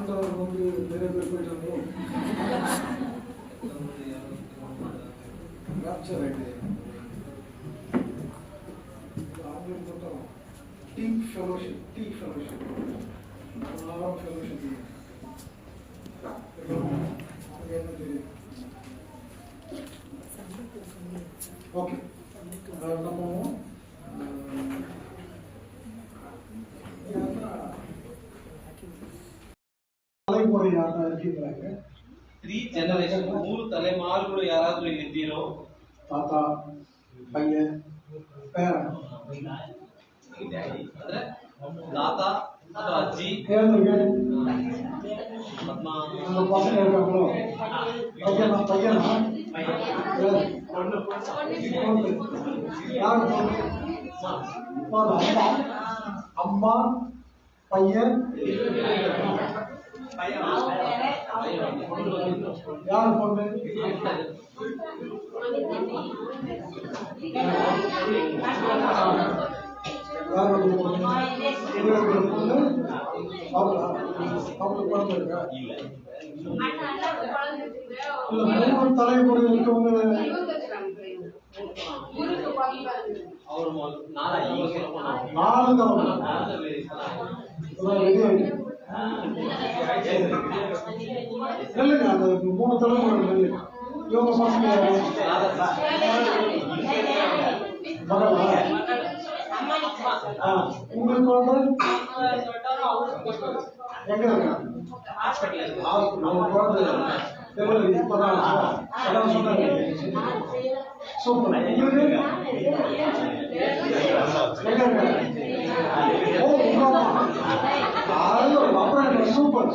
ஆண்டவர் வந்து நிறைய பேர் போயிட்டாங்களோ ராப்சர் ஆகிட்டு அவங்களுக்கு மட்டும் டீப் ஃபெலோஷிப் ஆறாம் ஃபெலோஷிப் என்ன தெரியும். ஓகே நம்ம தலைமுறையாக இருக்கிறாங்க. 3 ಜನರೇಷನ್ 3 ತಲೆಮಾರುಗಳು ಯಾರಾದ್ರೂ ಇದ್ದೀರೋ ತಾತ ಪಯ್ಯ ಪೇರ ಅಂದ್ರೆ ತಾತ ಅಥವಾ ಅಜ್ಜಿ ಹೇಳಿದ್ರೆ ಪದ್ಮ ಪಸಂಗ ಹೇಳ್ಬೇಕಲ್ಲ ಪಯ್ಯನ ಯಾರು ಅಮ್ಮ பையன் யாரு பொண்ணு யாருடைய பொண்ணு அவங்களுக்கு குழந்தை இருக்கா இல்ல மூணு தலைமுறை இருக்கவங்க இல்லைங்க அந்த 3 தலைமுறை இவங்க பசங்க மகளா உங்களுக்கு எங்க இருக்காங்க இப்பதான் சொன்னாங்க சூப்பர் எங்க அப்புறம் சூப்பர்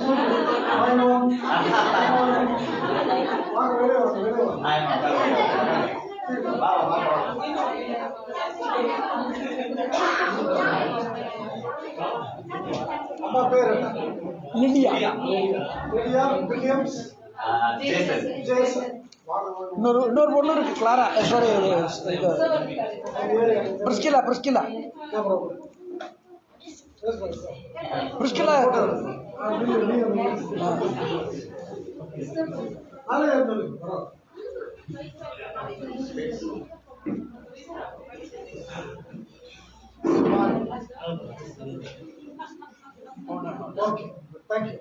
அம்மா பேர் லிடியா வில்லியம்ஸ் ஜேசன் இன்னொரு பொண்ணு இருக்கு கிளாரா சாரி பிரிஸ்கிலா பிரிஸ்கிலா ஓகே தேங்க்யூ.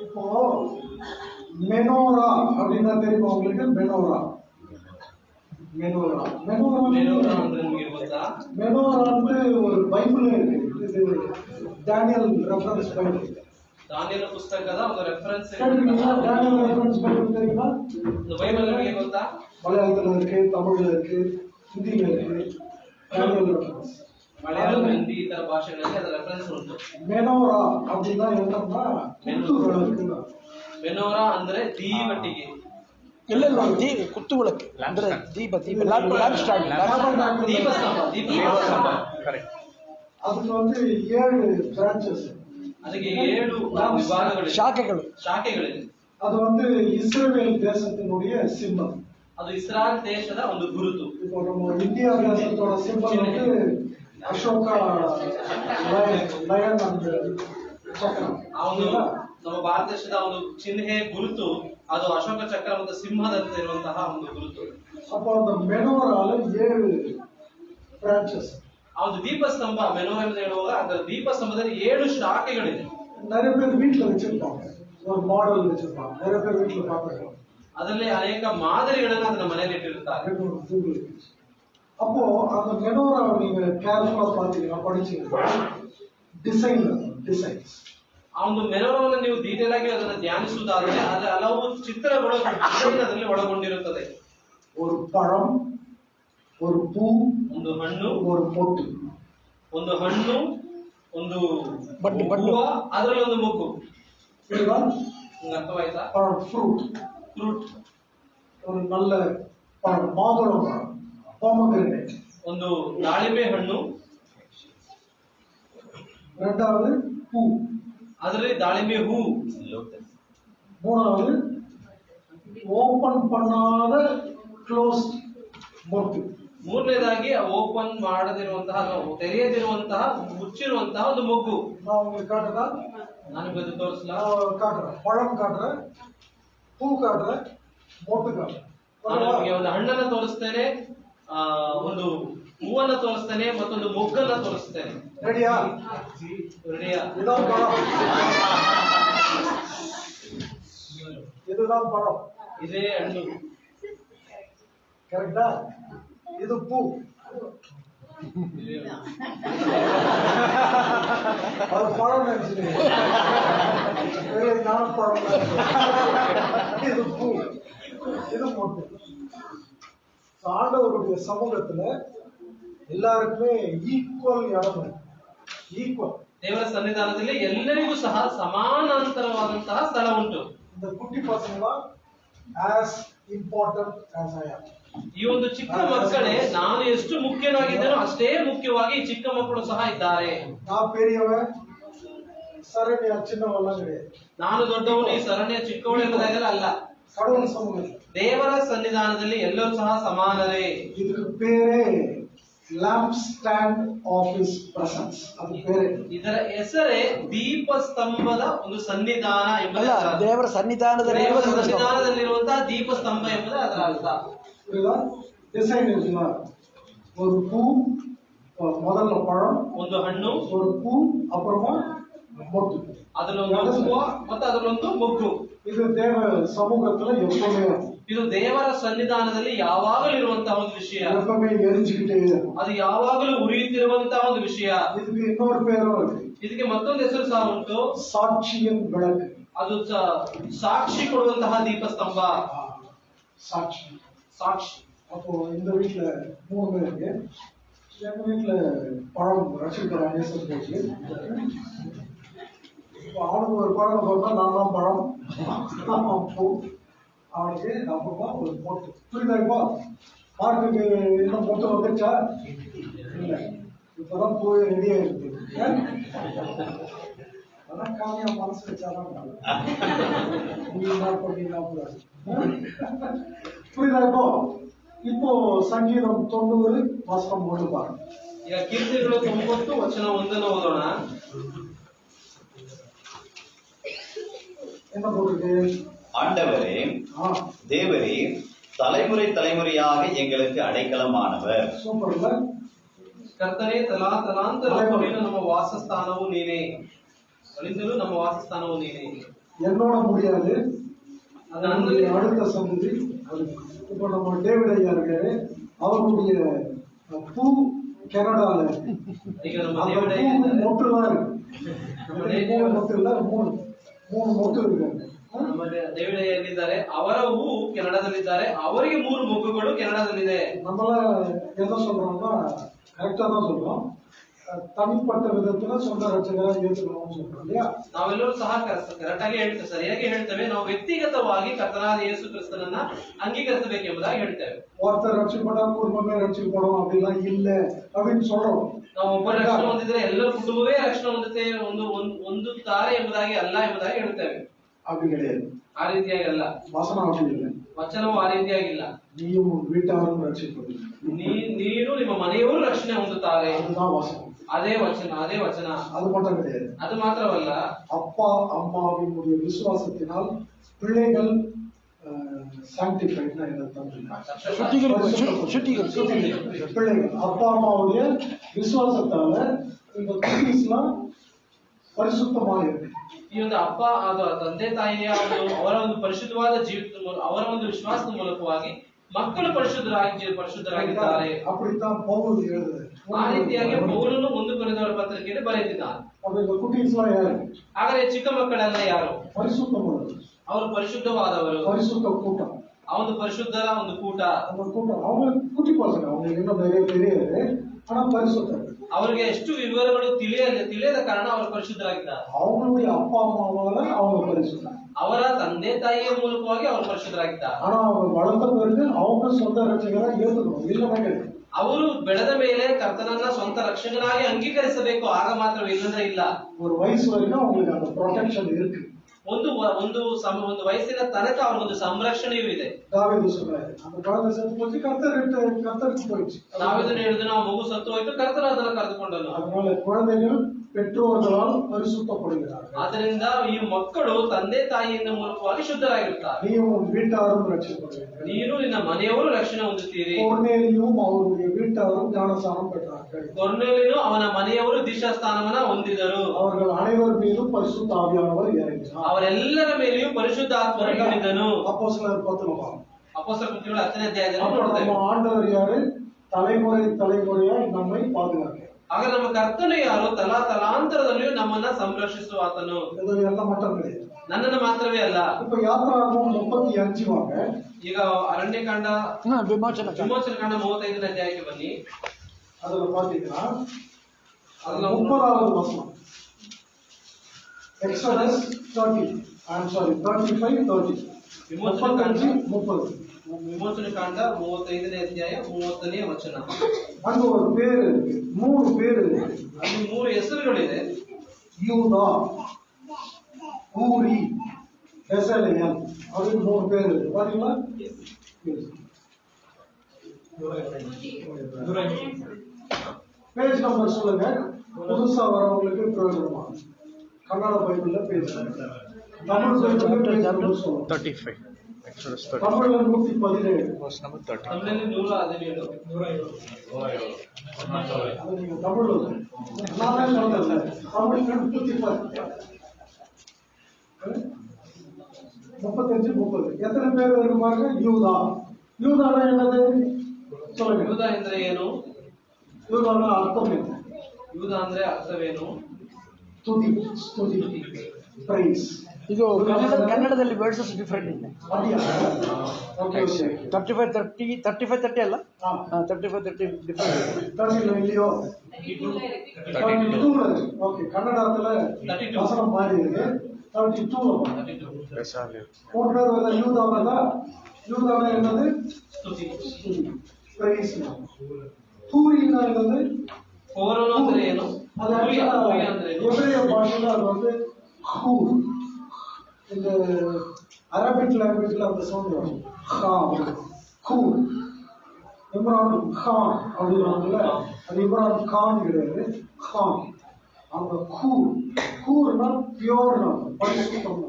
இப்போ மெனோரா அப்படின்னா தெரியுமா உங்களுக்கு? மெனோரா வந்து ஒரு பைபிள் இருக்கு. இது டானியல் ரெஃபரன்ஸ் பைபிள். ದಾನಿಯೇಲ ಪುಸ್ತಕದ ಒಂದು ರೆಫರೆನ್ಸ್ டானியல் ரெஃபரன்ஸ் பைபிள் தெரியுமா? இந்த பைபிள் ನಿಮಗೆ ಗೊತ್ತಾ? மலையாளத்துல இருக்கு, தமிழ்ல இருக்கு, ஹிந்தில இருக்கு. டானியல் ரெஃபரன்ஸ் ಮಲಯಾಳಂ, ಹಿಂದಿ ಈ ತರ ಭಾಷೆಗಳಲ್ಲಿ ಅದರ ರೆಫರೆನ್ಸ್ ಉಂಟು. ಮೆನೋರಾ அப்படின்னா என்னன்னா ಮೆನೋರಾ ಅಂದ್ರೆ ದೀವಟಿಗೆ. ಇಲ್ಲ ಕುತ್ತು ವಿಳக்கு ಅಂದ್ರೆ ದೀಪಸ್ತಂಭ. ಕರೆಕ್ಟ್. ಅದಕ್ಕೆ வந்து 7 ಬ್ರಾಂಚಸ್. ಅದಕ್ಕೆ 7 ವಿಭಾಗಗಳು, ಶಾಖೆಗಳಿವೆ. ಅದು வந்து இஸ்ரவேல் தேசத்தினுடைய சிம்பல். ಅದು ಇಸ್ರಾಯೇಲ್ ದೇಶದ ಒಂದು ಗುರುತು. இப்போ நம்ம இந்தியா தேசத்தோட சிம்பல் வந்து ಅಶೋಕ ಲಯನ್ ಅಂತ ಚಕ್ರ. ಅವನು ನಮ್ಮ ಭಾರತ ದೇಶದ ಒಂದು ಚಿಹ್ನೆ ಗುರುತು ಅದು ಅಶೋಕ ಚಕ್ರ ಮತ್ತು ಸಿಂಹದಂತೆ ಇರುವಂತಹ ಒಂದು ಗುರುತು. அப்போ அந்த மெனோரால 7 ಬ್ರಾಂಚಸ್. ಆ ಒಂದು ದೀಪಸ್ತಂಭ ಮೆನೋರಾ ಎಂದು ಹೇಳುವಾಗ ಅದರ ದೀಪಸ್ತಂಭದಲ್ಲಿ 7 ಶಾಖೆಗಳಿವೆ. நிறைய பேர் வீட்ல வச்சிருப்பாங்க, ஒரு மாடல் வச்சிருப்பாங்க. நிறைய பேர் வீட்ல பார்த்திருக்காங்க. ಅದರಲ್ಲಿ ಅನೇಕ ಮಾದರಿಗಳನ್ನು ಅದನ್ನ ಮನೆಯಲ್ಲಿ ಇಟ್ಟಿರ್ತಾರೆ. அப்போ அந்த மெனோராவை நீங்க கேர்ஃபுல்லா பாத்தீங்கன்னா படிச்சீங்கன்னா ಡಿಸೈನ್ಸ್ ಆ ಒಂದು ಮೆನೋರಾವನ್ನು ನೀವು ಡೀಟೇಲ್ ಆಗಿ ಅದನ್ನ ಧ್ಯಾನಿಸುವುದಾದರೆ ಅದರ ಹಲವು ಚಿತ್ರಗಳು ಅದರಲ್ಲಿ ಒಳಗೊಂಡಿರುತ್ತದೆ. ஒரு பழம், ஒரு பூ, ಒಂದು ಹಣ್ಣು, ஒரு பொட்டு. ಒಂದು ಹಣ್ಣು, ಒಂದು ಹೂವ, ಅದರಲ್ಲಿ ಒಂದು ಮುಗ್ಗು. ಅರ್ಥವಾಯ್ತಾ? ಫ್ರೂಟ್ ஒரு நல்ல பழம், மாதுளம் பழம், pomegranate. ಒಂದು ದಾಳಿಂಬೆ ಹಣ್ಣು. இரண்டாவது பூ, ಅದರಲ್ಲಿ ದಾಳಿಂಬೆ ಹೂ. மூணாவது ஓபன் பண்ணாத க்ளோஸ்ட் மொட்டு. ಮೂರನೇದಾಗಿ ಓಪನ್ ಮಾಡದಿರುವಂತಹ ಅಥವಾ ತೆರೆಯದಿರುವಂತಹ ಮುಚ್ಚಿರುವಂತಹ ಒಂದು ಮೊಗ್ಗು. நான் உங்களுக்கு காட்டுறதா? ನನಗೆ ಅದು ತೋರಿಸಲ காட்டுறேன். பழம் காட்டுறேன், பூ காட்டுறேன், மொட்டு காட்டுறேன். ನಾನು ನಿಮಗೆ ಒಂದು ಹಣ್ಣನ್ನ ತೋರಿಸ್ತೇನೆ, ಒಂದು ಹೂವನ್ನ ತೋರಿಸ್ತೇನೆ, ಮತ್ತೊಂದು ಮೊಗ್ಗನ್ನ ತೋರಿಸ್ತೇನೆ. ரெடியா? ರೆಡಿಯಾ? இதுதான் பழம். இதுதான் பழம். ಇದೇ ಹಣ್ಣು. கரெக்டா? இது பூ. அது பழம் நினைச்சிருக்கீங்க. நான் பழம். இது பூ, இது மொட்டு. ஆண்டவருடைய சமூகத்துல எல்லாருக்குமே ஈக்குவல் இடம், ஈக்குவல். ದೇವರ ಸನ್ನಿಧಾನದಲ್ಲಿ ಎಲ್ಲರಿಗೂ ಸಹ ಸಮಾನಾಂತರವಾದಂತಹ ಸ್ಥಳ ಉಂಟು. இந்த குட்டி பசங்களாம் as important as I am. ಈ ಒಂದು ಚಿಕ್ಕ ಮಕ್ಕಳೇ ನಾನು ಎಷ್ಟು ಮುಖ್ಯನಾಗಿದ್ದೇನೋ ಅಷ್ಟೇ ಮುಖ್ಯವಾಗಿ ಈ ಚಿಕ್ಕ ಮಕ್ಕಳು ಸಹ ಇದ್ದಾರೆ. நான் பெரியவன், சரண்யா சின்னவெல்லாம் கிடையாது. ನಾನು ದೊಡ್ಡವನು, ಈ ಸರಣಿಯ ಚಿಕ್ಕವಳು ಎಂಬುದಾಗಲ್ಲ ಅಲ್ಲ. கடவுள் சமூகத்தில் ದೇವರ ಸನ್ನಿಧಾನದಲ್ಲಿ ಎಲ್ಲರೂ ಸಹ ಸಮಾನರೇ. இதுக்கு பேரே lamp stand of his presence. ಅದು ಬೇರೆ. ಇದರ ಹೆಸರೇ ದೀಪಸ್ತಂಭದ ಒಂದು ಸನ್ನಿಧಾನ ಎಂಬುದು. ದೇವರ ಸನ್ನಿಧಾನದಲ್ಲಿರುವಂತಹ ದೀಪಸ್ತಂಭ ಎಂಬುದು ಅದರ ಅರ್ಥ. புரியுதா? டிசைன் இருக்குல்ல, ஒரு பூ, முதல்ல பழம், ಒಂದು ಹಣ್ಣು, ஒரு பூ, அப்புறமா மொட்டு. ಅದರಲ್ಲೊಂದು ಹೂವು ಮತ್ತು ಅದರಲ್ಲೊಂದು ಮೊಗ್ಗು. இது தேவ சமூகத்துல எப்பவுமே ಇದು ದೇವರ ಸನ್ನಿಧಾನದಲ್ಲಿ ಯಾವಾಗಲೂ ಇರುವಂತಹ ಒಂದು ವಿಷಯ. எப்பவுமே எரிஞ்சுக்கிட்டே இருக்கும். ಅದು ಯಾವಾಗಲೂ ಉರಿಯುತ್ತಿರುವಂತಹ ಒಂದು ವಿಷಯ. இதுக்கு இன்னொரு பேரும் இருக்கு. ಇದಕ್ಕೆ ಮತ್ತೊಂದು ಹೆಸರು ಸಹ ಉಂಟು, சாட்சியின் விளக்கு. ಅದು ಸಾಕ್ಷಿ ಕೊಡುವಂತಹ ದೀಪಸ್ತಂಭ. சாட்சி, ಸಾಕ್ಷಿ. அப்போ இந்த வீட்டுல 3 பேர் இருக்கு. எங்க வீட்டுல பழம் ரசிக்கிறாங்க போச்சு. அவனுக்கு ஒரு குழந்தை போட்டா நான் தான் பழம், பூ, அவனுக்கு அப்புறமா ஒரு மொட்டு. புரியுதா? இப்போ மார்க்குக்கு இன்னும் மொட்டு வந்துச்சா? இல்ல, இப்பதான் போய் ரெடியா இருக்கு. அதான் காமியா மனசு வச்சாதான் நீ என்ன பண்ணீங்கன்னா புரியுதா? இப்போ சங்கீதம் 90 வசனம் 1 பாருங்க. ಈಗ ಕೀರ್ತನೆಗಳು 90 ವಚನ 1 ಓದೋಣ. என்ன போட்டிருக்கு? ஆண்டவரே, தேவரே, தலைமுறை தலைமுறையாக எங்களுக்கு அடைக்கலமானவர். சூப்பர் இல்ல? ಕರ್ತನೇ, ತಲಾಂತರಕ್ಕೂ ನಮ್ಮ ವಾಸಸ್ಥಾನವು ನೀನೇ. ಅಳಿಂದಲೂ ನಮ್ಮ ವಾಸಸ್ಥಾನವು ನೀನೇ. என்னோட முடியாது, அதனுடைய அடுத்த சந்ததி. இப்போ நம்ம டேவிட் ஐயா இருக்காரு, அவருடைய பூ கனடால ಈಗ ನಮ್ಮ ದೇವರ மொட்டுலாம் இருக்கு. மொட்டு இல்ல, மூணு மொட்டு இருக்கு. ನಮ್ಮ ದೇವಡೆಯ ಎಲ್ಲಿದ್ದಾರೆ, ಅವರ ಹೂ ಕೆನಡಾದಲ್ಲಿದ್ದಾರೆ, ಅವರಿಗೆ 3 ಮೊಗ್ಗುಗಳು ಕೆನಡಾದಲ್ಲಿದೆ. நம்மள என்ன சொல்றோம்னா கரெக்டா தான் சொல்றோம், தனிப்பட்ட விதத்துல சொந்த ரட்சகரை ஏற்றுக்கணும்னு சொல்றோம் இல்லையா? ನಾವೆಲ್ಲರೂ ಸಹ ಕರೆಕ್ಟ್ ಆಗಿ ಹೇಳ್ತೇವೆ, ಸರಿಯಾಗಿ ಹೇಳ್ತೇವೆ. ನಾವು ವ್ಯಕ್ತಿಗತವಾಗಿ ಕರ್ತನಾದ ಯೇಸು ಕ್ರಿಸ್ತನನ್ನ ಅಂಗೀಕರಿಸಬೇಕೆಂಬುದಾಗಿ ಹೇಳ್ತೇವೆ. ஒருத்தர் ரட்சிக்கப்பட்டா குடும்பமே ரட்சிக்கப்படும் அப்படிலாம் இல்ல அப்படின்னு சொல்றோம். ನಾವು ಒಬ್ಬ ರಕ್ಷಣೆ ಹೊಂದಿದ್ರೆ ಎಲ್ಲರ ಕುಟುಂಬವೇ ರಕ್ಷಣೆ ಹೊಂದುತ್ತೆ ಹೊಂದುತ್ತಾರೆ ಎಂಬುದಾಗಿ ಅಲ್ಲ ಎಂಬುದಾಗಿ ಹೇಳ್ತೇವೆ. அப்படி கிடையாது. ಆ ರೀತಿಯಾಗಿ ಅಲ್ಲ, வசனம் அப்படி இல்லை. ವಚನವು ಆ ರೀತಿಯಾಗಿಲ್ಲ. நீயும் வீட்டாரும் ரட்சிப்பது, ನೀನು ನಿಮ್ಮ ಮನೆಯವರು ರಕ್ಷಣೆ ಹೊಂದುತ್ತಾರೆ, அதுதான் வசனம். ಅದೇ ವಚನ. அது மட்டும் கிடையாது. ಅದು ಮಾತ್ರವಲ್ಲ, அப்பா அம்மாவினுடைய விசுவாசத்தினால் பிள்ளைகள் சாங்டிஃபைட்னா என்ன பிள்ளைகள் அப்பா அம்மாவுடைய விசுவாசத்தால இந்த குட்டீஸ்லாம் ಪರಿಶುದ್ಧವಾಗಿ ಇருக்கு. ಈ ಒಂದು ಅಪ್ಪ ತಂದೆ ತಾಯಿಯ ಅವರ ಒಂದು ಪರಿಶುದ್ಧವಾದ ಜೀವಿತದ ಮೂಲಕ, ಅವರ ಒಂದು ವಿಶ್ವಾಸದ ಮೂಲಕವಾಗಿ ಮಕ್ಕಳು ಪರಿಶುದ್ಧರಾಗಿದ್ದಾರೆ. அப்படித்தான் பவுல் எழுதுறாரு. ಆ ರೀತಿಯಾಗಿ ಪೌಲನು 1 ಕೊರಿಂಥದವರ ಪತ್ರಿಕೆಯಲ್ಲಿ ಬರೆದಿದ್ದಾನೆ. அவங்க குட்டீஸ்லாம் யாரு? ಹಾಗಾದ್ರೆ ಚಿಕ್ಕ ಮಕ್ಕಳೆಲ್ಲ ಯಾರು? பரிசுத்தமானவர், ಅವರು ಪರಿಶುದ್ಧವಾದವರು, பரிசுத்த கூட்டம், ಆ ಒಂದು ಪರಿಶುದ್ಧರ ಒಂದು ಕೂಟ. அந்த கூட்டம் அவங்க குட்டி பசங்க, அவங்களுக்கு இன்னும் நிறைய தெரியாது, ஆனா பரிசுத்தம். ಅವರಿಗೆ ಎಷ್ಟು ವಿವರಗಳು ತಿಳಿಯದ ಕಾರಣ ಅವರು ಪರಿಶುದ್ಧರಾಗಿದ್ದಾರೆ. அவங்களுடைய அப்பா அம்மாவால அவங்க பரிசுத்தம், ಅವರ ತಂದೆ ತಾಯಿಯ ಮೂಲಕವಾಗಿ ಅವರು ಪರಿಶುದ್ಧರಾಗಿದ್ದಾರೆ. ஆனா அவங்க வளர்ந்த பிறகு அவங்க சொந்த ரட்சகரை ஏற்றுக்கணும். இல்லவே ಅವರು ಬೆಳೆದ ಮೇಲೆ ಕರ್ತನನ್ನ ಸ್ವಂತ ರಕ್ಷಕನಾಗಿ ಅಂಗೀಕರಿಸಬೇಕು, ಆಗ ಮಾತ್ರ, ಇಲ್ಲಂದ್ರೆ ಇಲ್ಲ. ஒரு வயசு வரைக்கும் அவங்களுக்கு அந்த ப்ரொಟೆಕ್ಷನ್ இருக்கு. ಒಂದು ವಯಸ್ಸಿನ ತನಕ ಅವ್ರಿಗೊಂದು ಸಂರಕ್ಷಣೆಯೂ ಇದೆ. தாவீது சொல்றாரு, அந்த குழந்தை செத்து போச்சு, கர்த்தருக்கு போயிடுச்சு. தாவீது ಹೇಳಿದನು, ಆ ಮಗು ಸತ್ತು ಹೋಯ್ತು, ಕರ್ತನು ಅದನ್ನು ಕರೆದುಕೊಂಡನು. அதனால குழந்தைகள் பெற்றோர்களால் பரிசுத்தப்படுகிறார்கள். ಆದ್ದರಿಂದ ಈ ಮಕ್ಕಳು ತಂದೆ ತಾಯಿಯಿಂದ ಮೂಲಕವಾಗಿ ಶುದ್ಧರಾಗಿರುತ್ತಾರೆ. ನೀವು வீட்டாரும் ரட்சிக்கப்படுவீர்கள். ನೀನು ನಿನ್ನ ಮನೆಯವರು ರಕ್ಷಣೆ ಹೊಂದುತ್ತೀರಿ. ಕೊರ್ನೇಲಿயும் அவருடைய வீட்டாரும் ஞானஸ்நானம் பெற்றார்கள். ಕೊರ್ನೇಲಿಯನು ಅವನ ಮನೆಯವರು ದೀಕ್ಷಾಸ್ನಾನವನ್ನ ಹೊಂದಿದರು. அவர்கள் அனைவர் மீதும் பரிசுத்த ஆவியானவர் இறங்கினார். ಅವರೆಲ್ಲರ ಮೇಲೆಯೂ ಪರಿಶುದ್ಧಾತ್ಮನು ಇಳಿದನು. அப்போஸ்தலர் 10 ಅಪೊಸ್ತಲರ ಕೃತ್ಯಗಳು 10ನೇ ಅಧ್ಯಾಯದಲ್ಲಿ ನೋಡುತ್ತೇವೆ. நம்ம ஆண்டவர் யாரு? தலைமுறையாய் நம்மை பாதுகாக்கிறார். ಆಗ ನಮ್ಮ ಕರ್ತನು ಯಾರು? ತಲಾಂತರದಲ್ಲಿಯೂ ನಮ್ಮನ್ನ ಸಂರಕ್ಷಿಸುವ ಆತನು. ಇದು ಎಲ್ಲ ಮಟ್ಟದಲ್ಲಿ ನನ್ನನ್ನು ಮಾತ್ರವೇ ಅಲ್ಲ. இப்ப யாத்ராகமம் 35 வாங்க. ಈಗ ಅರಣ್ಯಕಾಂಡ ವಿಮೋಚನ ಕಾಂಡ 35ನೇ ಅಧ್ಯಾಯಕ್ಕೆ ಬನ್ನಿ. ಅದನ್ನ பாத்தீங்கன்னா ಅದನ್ನ 30வது வசனம். Exodus 30. I'm sorry, 35 30. ವಿಮೋಚನ ಕಾಂಡ 30. ವಿಮೋಚನ ಕಾಂಡ 35ನೇ ಅಧ್ಯಾಯ 30ನೇ ವಚನ. அங்க ஒரு பேர் இருக்கு, 3 பேர் இருக்கு. ಅಲ್ಲಿ 3 ಹೆಸರುಗಳಿದೆ. யூதா, ஊரி, பெசலேல். அது 3 பேர் இருக்கு. பாத்தீங்களா? பேஜ் நம்பர் சொல்லுங்க, புதுசா வரவங்களுக்கு பிரயோஜனமா. கன்னட பைபிள்ல பேஜ் தமிழ் பைபிள்ல பேஜ் நம்பர் சொல்லுங்க. 35. Exodus 30. தமிழ்ல 117. Verse number 30. ತಮಿಳಲ್ಲಿ 117. அது நீங்க தமிழ்ல நானே சொல்றேன். தமிழ்ல 117. 35 30. எத்தனை பேர் வருவாங்க? யூதா. யூதானா என்னது சொல்லுங்க. ಯೂದ ಅಂದ್ರೆ ಏನು? யூதானா அர்த்தம் என்ன? ಯೂದ ಅಂದ್ರೆ ಅರ್ಥವೇನು? ಸ್ತುತಿ, ಪ್ರೈಸ್. ಇದು ಕನ್ನಡದಲ್ಲಿ ವರ್ಡ್ಸ್ ಡಿಫರೆಂಟ್ ಇದೆ. 35 30 ಅಲ್ಲ, 35 30 ಡಿಫರೆಂಟ್ இல்லையோ? ஓகே, கன்னடத்துல வசனம் மாறி இருக்கு. 32 போடுறது யூதாவா? யூதானா என்னது? ಸ್ತುತಿ, ಪ್ರೈಸ್. பூரினா என்னது? ಪೌರನು ಅಂದ್ರೆ ಏನು? அது எபிரேய பாஷையில அது வந்து ஹூர். இந்த அரபிக் லாங்குவேஜ்ல அந்த சவுண்ட் வரும். ஹூர். இம்ரான் கான் அப்படின்னாங்கல்ல, அது இம்ரான் கான் கிடையாது, கான். அந்த கூர்னா பியோர்னா பரிசுத்தம்.